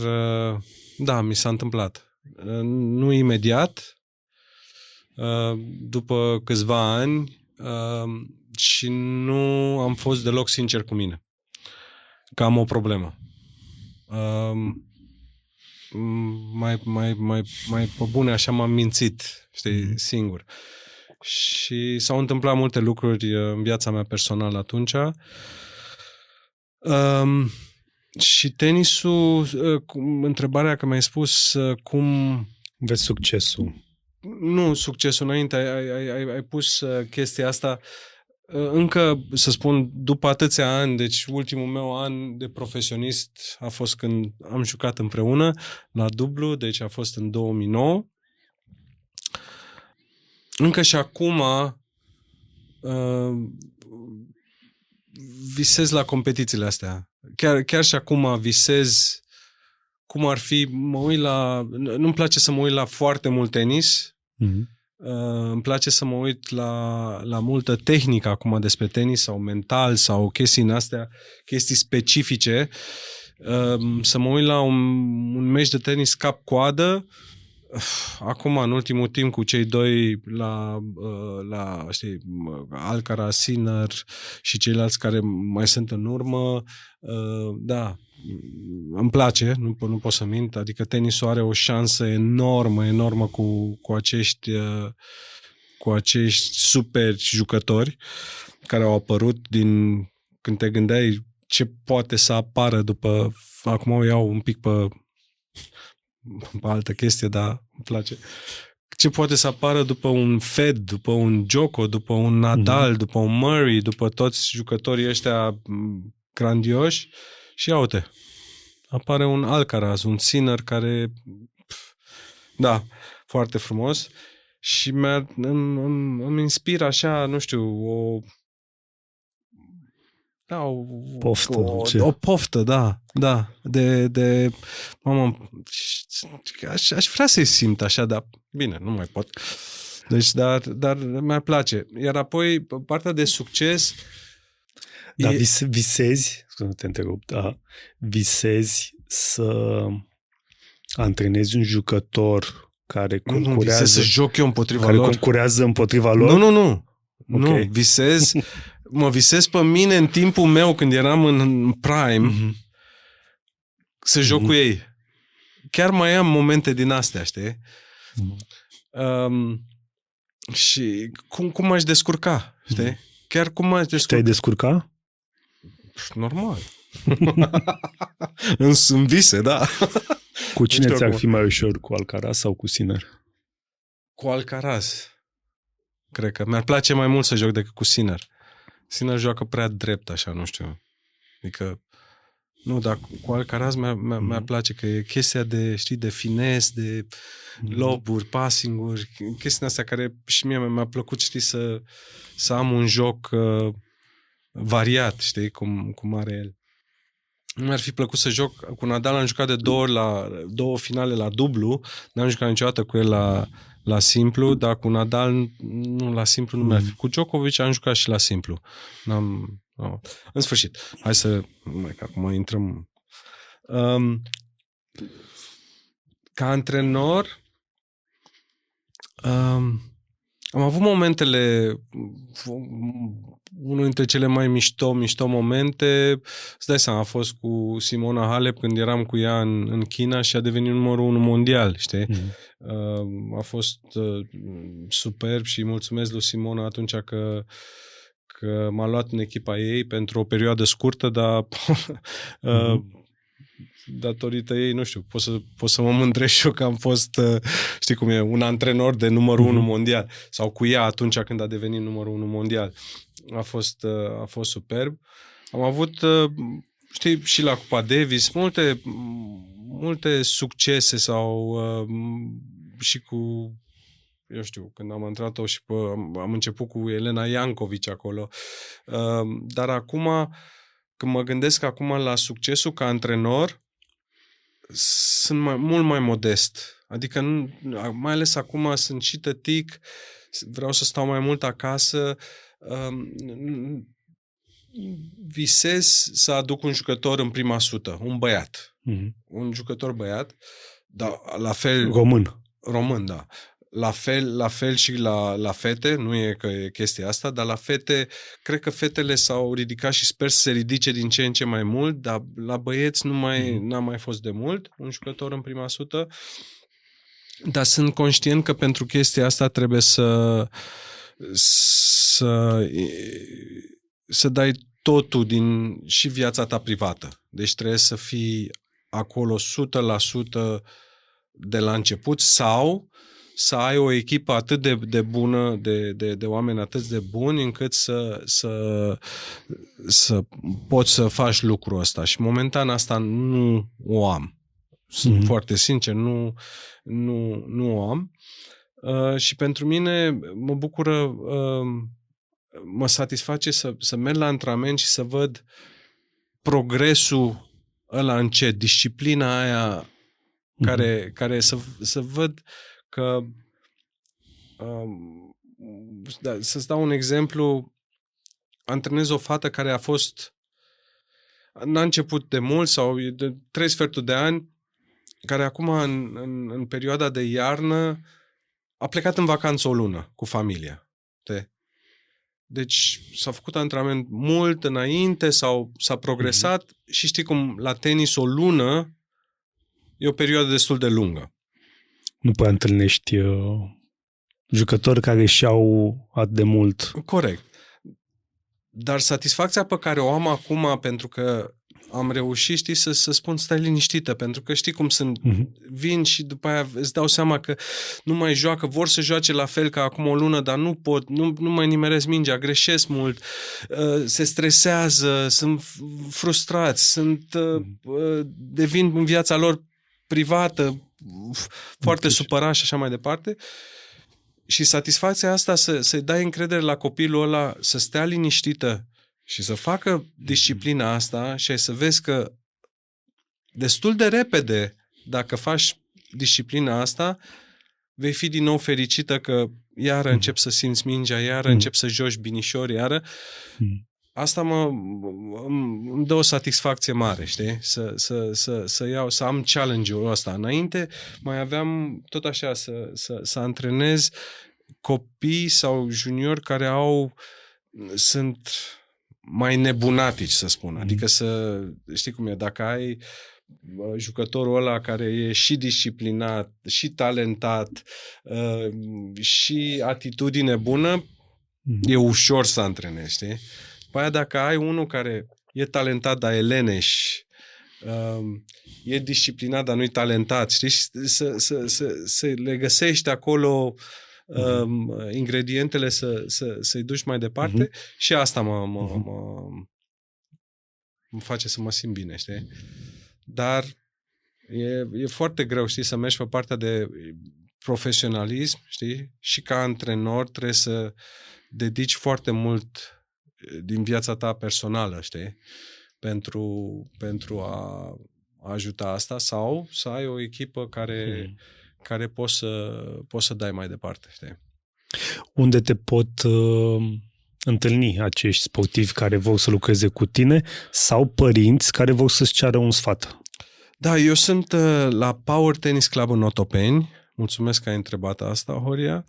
da, mi s-a întâmplat. Nu imediat, după câțiva ani, și nu am fost deloc sincer cu mine că am o problemă. Mai pe bune, așa m-am mințit, știi, singur. Și s-au întâmplat multe lucruri în viața mea personală atunci Și tenisul, întrebarea că mi-ai spus cum... Vezi succesul. Nu, succesul înainte, ai pus chestia asta încă, să spun, după atâția ani, deci ultimul meu an de profesionist a fost când am jucat împreună la dublu, deci a fost în 2009. Încă și acum visez la competițiile astea. Chiar și acum visez cum ar fi, nu-mi place să mă uit la foarte mult tenis. Îmi place să mă uit la multă tehnică acum despre tenis sau mental sau chestii în astea, chestii specifice. Să mă uit la un meci de tenis cap-coadă. Acum, în ultimul timp, cu cei doi la știi, Alcaraz, Sinner și ceilalți care mai sunt în urmă, da, îmi place, nu pot să mint, adică tenisul are o șansă enormă cu acești super jucători care au apărut când te gândeai ce poate să apară după, acum o iau un pic pe altă chestie, dar îmi place. Ce poate să apară după un Fed, după un Djoko, după un Nadal, după un Murray, după toți jucătorii ăștia grandioși și ia uite, apare un Alcaraz, un Sinner care, da, foarte frumos și îmi inspiră așa, nu știu, o poftă. O poftă, da. De mamă, aș vrea să-i simt așa, dar bine, nu mai pot. Deci, dar mi-ar place. Iar apoi, partea de succes... Dar visezi, scuze, te întrerup, da, visezi să antrenezi un jucător care concurează... Nu, visez să joc eu împotriva lor. Care concurează împotriva lor? Nu. Okay. Nu, mă visez pe mine în timpul meu când eram în prime să joc cu ei. Chiar mai am momente din astea, știi? Și cum m-aș descurca, știi? Chiar cum m-aș descurca. Te-ai descurca? Normal. în vise, da. Cu cine ți-ar fi mai ușor? Cu Alcaraz sau cu Sinner? Cu Alcaraz. Cred că mi-ar place mai mult să joc decât cu Sinner. Sinner joacă prea drept, așa, nu știu. Adică, nu, dar cu Alcaraz mi-ar place că e chestia de, știi, de fines, de loburi, passing-uri, chestia astea care și mie mi-a plăcut, știi, să am un joc variat, știi, cum are el. Mi-ar fi plăcut să joc cu Nadal, am jucat de 2 ori la 2 finale la dublu, n-am jucat niciodată cu el la simplu, dar cu Nadal nu, la simplu nu mi-ar fi. Cu Djokovic am jucat și la simplu. În sfârșit, hai să... Că acum intrăm... Ca antrenor am avut momentele, unul dintre cele mai mișto momente, îți dai seama, a fost cu Simona Halep când eram cu ea în China și a devenit numărul 1 mondial, știi? A fost superb și mulțumesc lui Simona atunci că m-a luat în echipa ei pentru o perioadă scurtă, dar datorită ei, nu știu, pot să mă mândresc și eu că am fost, știi cum e, un antrenor de numărul 1 mondial. Sau cu ea atunci când a devenit numărul 1 mondial. A fost superb. Am avut, știi, și la Cupa Davis, multe succese sau și cu, eu știu, când am intrat-o și am început cu Elena Iancovici acolo. Dar acum, când mă gândesc acum la succesul ca antrenor, sunt mult mai modest. Adică, mai ales acum sunt și tătic, vreau să stau mai mult acasă, visez să aduc un jucător în prima sută, un băiat. Un jucător băiat, dar la fel... Român, da. La fel și la fete, nu e că e chestia asta, dar la fete, cred că fetele s-au ridicat și sper să se ridice din ce în ce mai mult, dar la băieți n-a mai fost de mult un jucător în prima sută, dar sunt conștient că pentru chestia asta trebuie să dai totul din și viața ta privată. Deci trebuie să fii acolo 100% de la început sau să ai o echipă atât de bună, de oameni atât de buni încât să poți să faci lucrul ăsta. Și momentan asta nu o am. Sunt foarte sincer, nu o am. Și pentru mine mă bucură, mă satisface să merg la antrenament și să văd progresul ăla încet, disciplina aia care să văd că să-ți dau un exemplu, antrenez o fată care n-a început de mult sau de 3 sferturi de ani, care acum în perioada de iarnă a plecat în vacanță o lună cu familia. Deci s-a făcut antrenament mult înainte sau s-a progresat și știi cum la tenis o lună e o perioadă destul de lungă. Nu prea întâlnești jucători care și-au atât de mult. Corect. Dar satisfacția pe care o am acum, pentru că am reușit, știi, să spun stai liniștită, pentru că știi cum sunt, vin și după aia îți dau seama că nu mai joacă, vor să joace la fel ca acum o lună, dar nu pot, nu mai nimeresc mingea, greșesc mult, se stresează, sunt frustrați, devin în viața lor privată, foarte supărați și așa mai departe. Și satisfacția asta să-i dai încredere la copilul ăla, să stea liniștită și să facă disciplina asta și să vezi că destul de repede, dacă faci disciplina asta, vei fi din nou fericită că iară încep să simți mingea, iară încep să joci binișori, iară. Asta îmi dă o satisfacție mare, știi? Să am challenge-ul ăsta. Înainte mai aveam tot așa să antrenez copii sau juniori care sunt mai nebunatici, să spun. Adică știi cum e, dacă ai jucătorul ăla care e și disciplinat, și talentat, și atitudine bună, e ușor să antrenezi, știi? După aia dacă ai unul care e talentat, dar e leneș, e disciplinat, dar nu-i talentat, știi? Să le găsești acolo ingredientele să-i duci mai departe și asta mă face să mă simt bine, știi? Dar e foarte greu, știi, să mergi pe partea de profesionalism, știi? Și ca antrenor trebuie să dedici foarte mult din viața ta personală, știi? Pentru a ajuta asta sau să ai o echipă care poți să dai mai departe, știi? Unde te pot întâlni acești sportivi care vor să lucreze cu tine sau părinți care vor să-ți ceară un sfat? Da, eu sunt la Power Tennis Club în Otopeni. Mulțumesc că ai întrebat asta, Horia.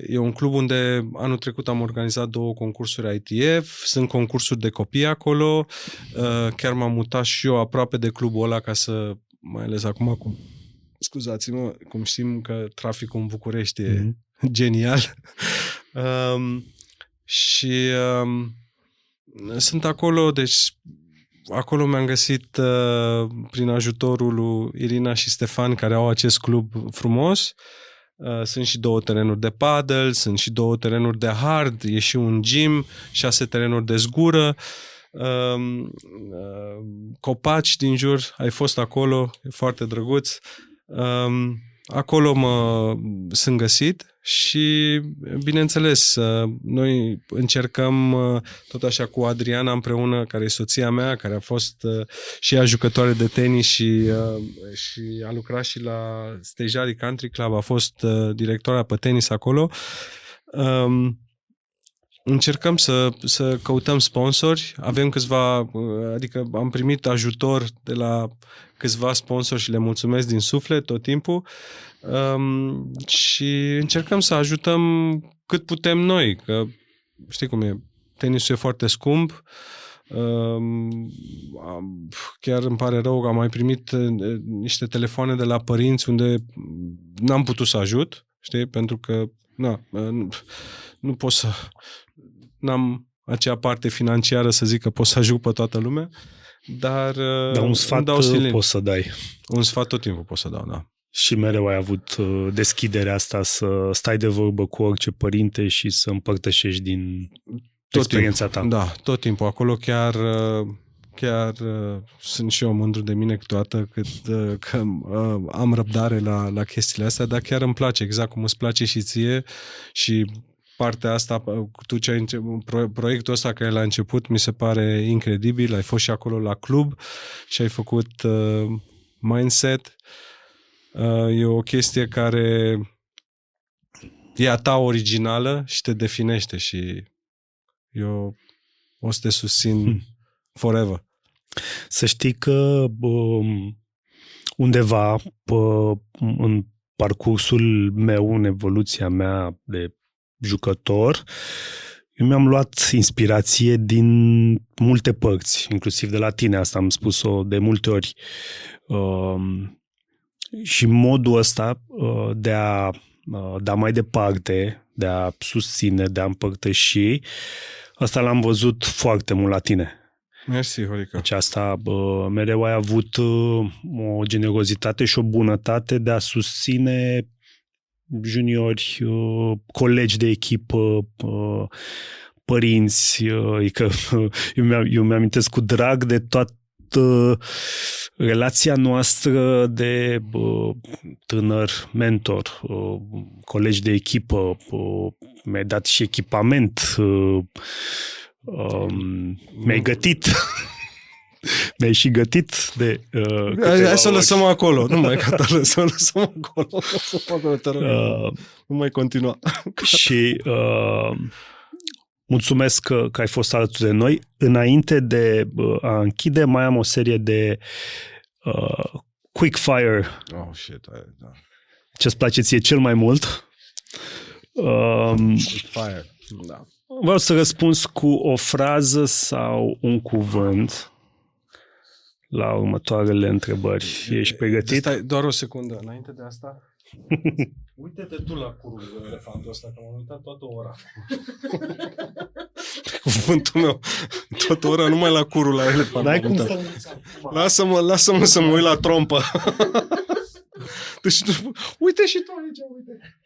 E un club unde anul trecut am organizat 2 concursuri ITF, sunt concursuri de copii acolo, chiar m-am mutat și eu aproape de clubul ăla ca să, mai ales acum, scuzați-mă, cum știm că traficul în București e genial. Și sunt acolo, deci acolo mi-am găsit prin ajutorul lui Irina și Stefan, care au acest club frumos. Sunt și 2 terenuri de paddle, sunt și 2 terenuri de hard, e și un gym, 6 terenuri de zgură, copaci din jur, ai fost acolo, e foarte drăguț. Acolo sunt găsit și, bineînțeles, noi încercăm tot așa cu Adriana împreună, care e soția mea, care a fost și ea jucătoare de tenis și a lucrat și la Stejari Country Club, a fost directoarea pe tenis acolo. Încercăm să căutăm sponsori, avem adică am primit ajutor de la câțiva sponsori și le mulțumesc din suflet tot timpul și încercăm să ajutăm cât putem noi, că știi cum e, tenisul e foarte scump, chiar îmi pare rău că am mai primit niște telefoane de la părinți unde n-am putut să ajut, știi, pentru că nu pot să... acea parte financiară să zic că pot să ajut pe toată lumea, dar un sfat poți să dai. Un sfat tot timpul pot să dau, da. Și mereu ai avut deschiderea asta să stai de vorbă cu orice părinte și să împărtășești din experiența ta. Da, tot timpul. Acolo chiar sunt și eu mândru de mine câteodată că am răbdare la chestiile astea, dar chiar îmi place, exact cum îți place și ție și partea asta, tu ce ai început, proiectul ăsta care l-a început mi se pare incredibil, ai fost și acolo la club și ai făcut mindset. E o chestie care e a ta originală și te definește și eu o să te susțin forever. Să știi că undeva în parcursul meu, în evoluția mea de jucător, eu mi-am luat inspirație din multe părți, inclusiv de la tine, asta am spus-o de multe ori. Și modul ăsta de a da mai departe, de a susține, de a împărtăși, asta l-am văzut foarte mult la tine. Mersi, Horica. Deci asta, mereu ai avut o generozitate și o bunătate de a susține juniori, colegi de echipă, părinți. Adică eu mi-amintesc cu drag de toată relația noastră de tânăr mentor, colegi de echipă, mi-ai dat și echipament, mi-ai gătit. Mi-ai și gătit de hai să lăsăm acolo. Nu mai gata, să lăsăm acolo. Nu mai continua. Și mulțumesc că ai fost alături de noi. Înainte de a închide, mai am o serie de quick fire. Oh, shit, da. Ce-ți place ție cel mai mult? Quick fire, da. Vreau să răspunzi cu o frază sau un cuvânt la următoarele întrebări. Ești pregătit? Stai doar o secundă. Înainte de asta, uite-te tu la curul de elefantul ăsta, că m-am uitat toată ora. Pe cuvântul meu, toată ora numai la curul la elefant. N-ai cum să... Lasă-mă să mă uit la trompă. Deci, uite și tu aici, uite.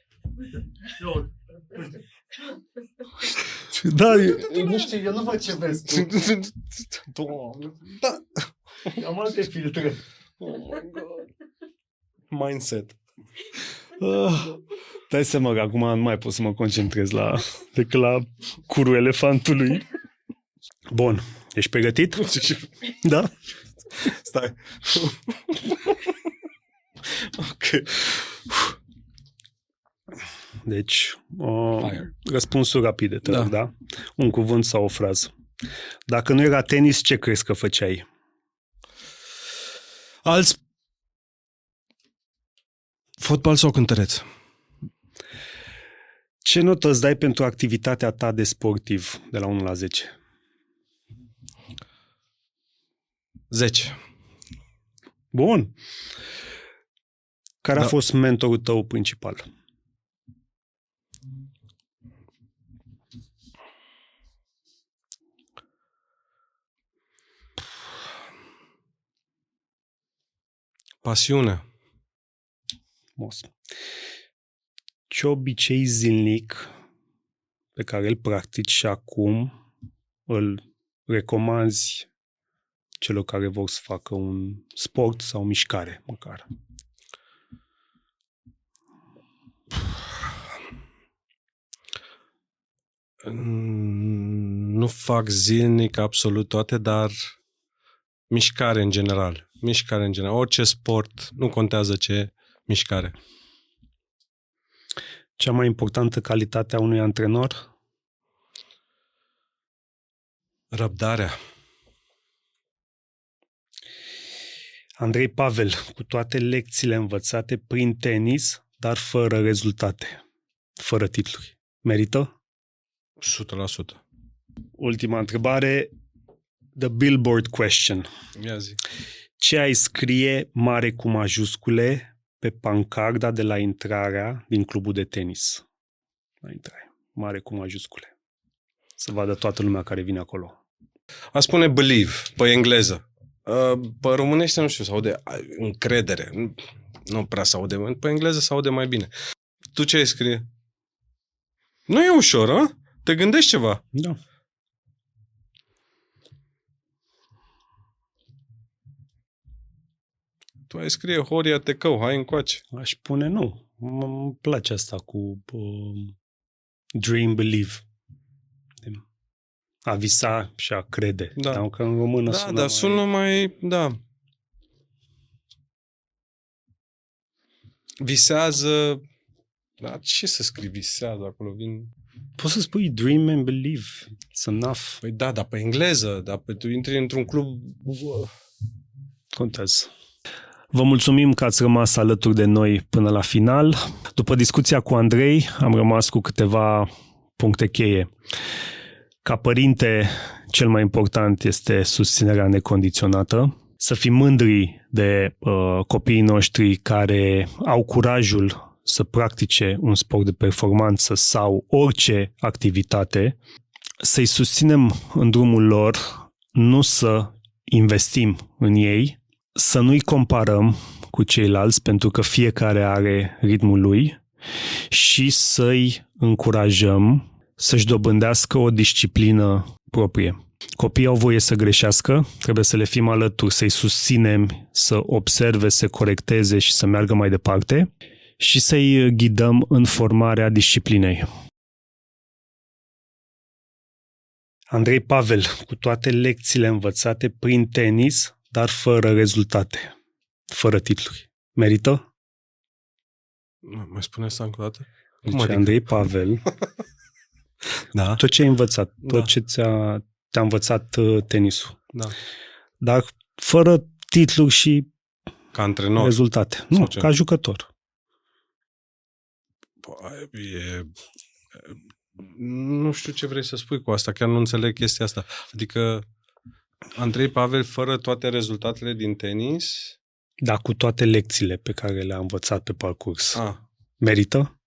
Da, nu știu, eu nu văd ce vezi tu. Da. Am alte filtre. Oh my God. Mindset. Dai seama că acum nu mai pot să mă concentrez decât la curul elefantului. Bun. Ești pregătit? Da? Stai. Ok. Deci, răspunsuri rapide, te rog, da? Un cuvânt sau o frază. Dacă nu era tenis, ce crezi că făceai? Fotbal sau cântăreț? Ce notă îți dai pentru activitatea ta de sportiv de la 1 la 10? 10. Bun. Care a fost mentorul tău principal? Pasiune. Ce obicei zilnic pe care îl practici și acum îl recomanzi celor care vor să facă un sport sau mișcare măcar? Nu fac zilnic absolut toate, dar mișcare în general. Mișcare în general. Orice sport, nu contează ce mișcare. Cea mai importantă calitate a unui antrenor? Răbdarea. Andrei Pavel, cu toate lecțiile învățate prin tenis, dar fără rezultate, fără titluri. Merită? 100%. Ultima întrebare, the billboard question. Ia zi. Ce ai scrie mare cu majuscule pe pancarda de la intrarea din clubul de tenis? La intrare. Mare cu majuscule. Să vadă toată lumea care vine acolo. A spune believe, pe engleză. Pe românește, nu știu, se aude încredere. Nu prea se aude. Pe engleză se aude mai bine. Tu ce ai scrie? Nu e ușor, a? Te gândești ceva? Da. Tu ai scrie Horia Tecău, hai încoace. Aș pune nu. Îmi place asta cu dream, believe. A visa și a crede. Da. Dar că în română sună mai... Da. Visează... Da, ce să scrii visează acolo? Poți să spui dream and believe. It's enough. Păi da, dar pe engleză. Dar tu intri într-un club... Contează. Vă mulțumim că ați rămas alături de noi până la final. După discuția cu Andrei, am rămas cu câteva puncte cheie. Ca părinte, cel mai important este susținerea necondiționată. Să fim mândri de copiii noștri care au curajul să practice un sport de performanță sau orice activitate. Să-i susținem în drumul lor, nu să investim în ei, să nu-i comparăm cu ceilalți pentru că fiecare are ritmul lui și să-i încurajăm să-și dobândească o disciplină proprie. Copiii au voie să greșească, trebuie să le fim alături, să-i susținem, să observe, să corecteze și să meargă mai departe și să-i ghidăm în formarea disciplinei. Andrei Pavel, cu toate lecțiile învățate prin tenis, dar fără rezultate, fără titluri. Merită? Mai spune asta încă o dată? Deci Andrei Pavel, da. tot ce ai învățat, tot Da. ce te-a învățat tenisul, Da. dar fără titluri și Ca antrenor. rezultate. Nu, ce? ca jucător. Nu știu ce vrei să spui cu asta, chiar nu înțeleg chestia asta. Adică Andrei Pavel fără toate rezultatele din tenis... Dar cu toate lecțiile pe care le-a învățat pe parcurs. Merită?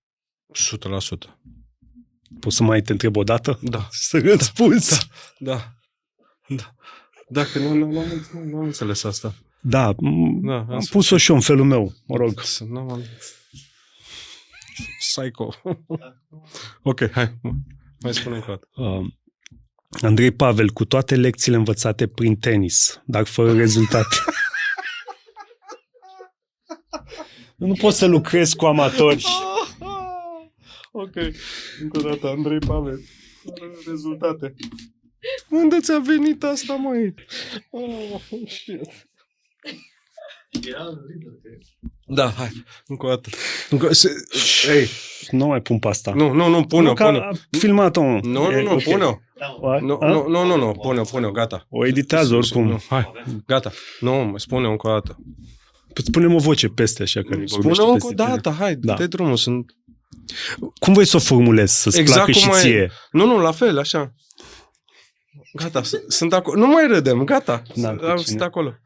100%. Poți să mai te întreb o dată? Da. Să răspunzi. Da. Dacă nu am înțeles asta. Da, am pus-o și eu în felul meu, mă rog. Psycho. Ok, hai. Mai spune încă o dată. Andrei Pavel, cu toate lecțiile învățate prin tenis, dar fără rezultate. Nu poți să lucrezi cu amatori. Ok, încă o dată, Andrei Pavel. Fără rezultate. Unde ți-a venit asta, măi? Shit. Da, hai, încă o dată. Ei, nu mai pun pe asta. Nu, pune-o. A filmat-o. Nu, Okay. pune-o. Nu, pune-o, gata. O editează oricum. Nu, hai, gata. Nu, spune-o încă o dată. Spunem o voce peste, așa că spune-o încă o dată, hai, dă-i drumul. Cum vrei să o formulezi? Să-ți placă și ție? Nu, la fel, așa. Gata, sunt acolo. Nu mai râdem, gata. Sunt acolo.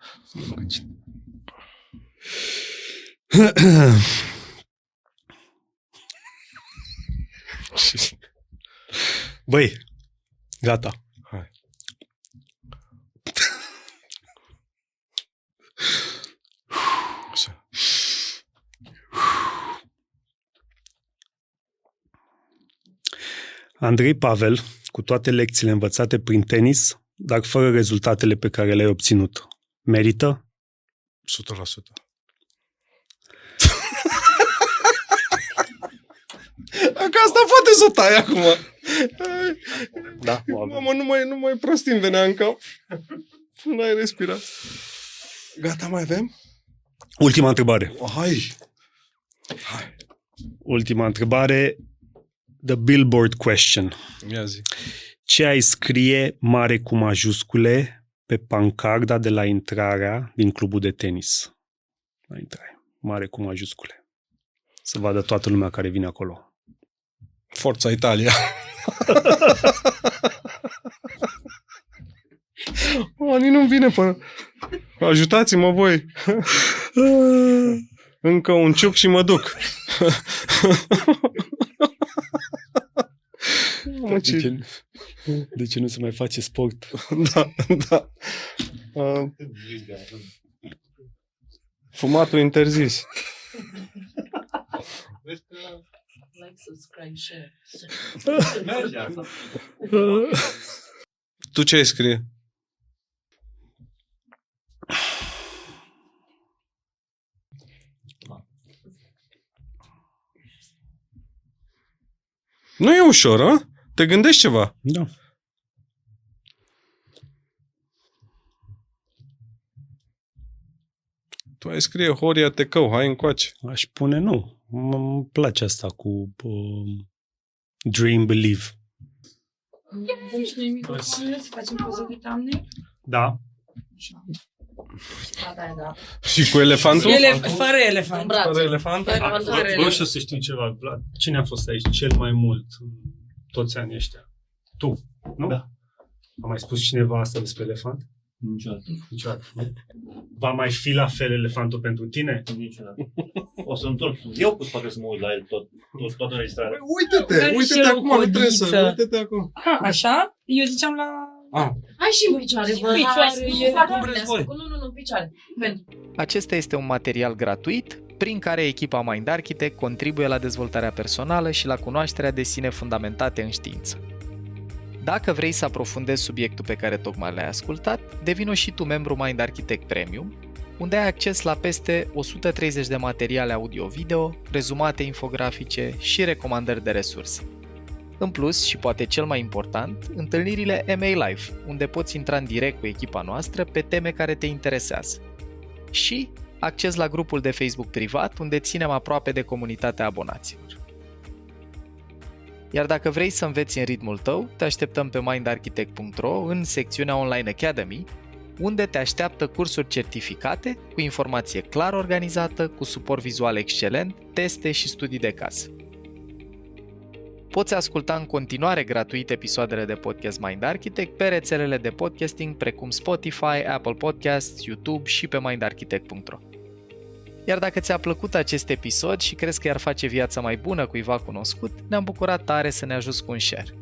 Băi, gata. Hai. Așa. Andrei Pavel, cu toate lecțiile învățate prin tenis, dar fără rezultatele pe care le-ai obținut, merită? 100%. Că asta poate să o tai acum. Da, mamă, nu mai prostii îmi venea în cap. N-ai respirat. Gata, mai avem? Ultima întrebare. Hai. Ultima întrebare. The Billboard question. Ia zi. Ce ai scrie mare cu majuscule pe pancarda de la intrarea din clubul de tenis? La intrare. Mare cu majuscule. Să vadă toată lumea care vine acolo. Forța Italia. Nu-mi vine până... Ajutați-mă voi. Încă un ciuc și mă duc. Mamă, ce... De ce nu se mai face sport? Da. Fumatul interzis. Like, subscribe, share. Tu ce ai scrie? Nu e ușor, a? Te gândești ceva? Da. Tu ai scrie Horia Tecău, hai încoace. Aș pune nu. Îmi place asta cu Dream Believe. Deci noi microfonul să facem poză de thumbnail? Da. Da. Și cu elefantul? Fără elefant. Fără elefant? Vreau și să știu ceva, Vlad. Cine a fost aici cel mai mult în toți anii ăștia? Tu, nu? Da. A mai spus cineva asta despre elefant? Niciodată. Va mai fi la fel elefantul pentru tine? Niciodată. O să întorc. Eu cu spate să mă uit la el toată înregistrarea. Uite-te acum, nu trebuie să... Uite-te acum. Așa? Eu ziceam la... Hai și în picioare, vă. Nu, picioare. Acesta este un material gratuit prin care echipa Mind Architect contribuie la dezvoltarea personală și la cunoașterea de sine fundamentate în știință. Dacă vrei să aprofundezi subiectul pe care tocmai l-ai ascultat, devină și tu membru Mind Architect Premium, unde ai acces la peste 130 de materiale audio-video, rezumate infografice și recomandări de resurse. În plus, și poate cel mai important, întâlnirile MA Live, unde poți intra în direct cu echipa noastră pe teme care te interesează. Și acces la grupul de Facebook privat, unde ținem aproape de comunitatea abonaților. Iar dacă vrei să înveți în ritmul tău, te așteptăm pe mindarchitect.ro în secțiunea Online Academy, unde te așteaptă cursuri certificate, cu informație clar organizată, cu suport vizual excelent, teste și studii de caz. Poți asculta în continuare gratuit episoadele de podcast Mind Architect pe rețelele de podcasting precum Spotify, Apple Podcasts, YouTube și pe mindarchitect.ro. Iar dacă ți-a plăcut acest episod și crezi că i-ar face viața mai bună cuiva cunoscut, ne-am bucurat tare să ne ajuți cu un share.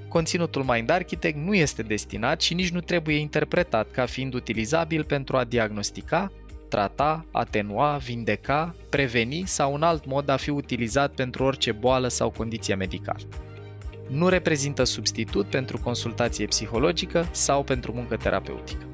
Conținutul Mind Architect nu este destinat și nici nu trebuie interpretat ca fiind utilizabil pentru a diagnostica, trata, atenua, vindeca, preveni sau un alt mod a fi utilizat pentru orice boală sau condiție medicală. Nu reprezintă substitut pentru consultație psihologică sau pentru muncă terapeutică.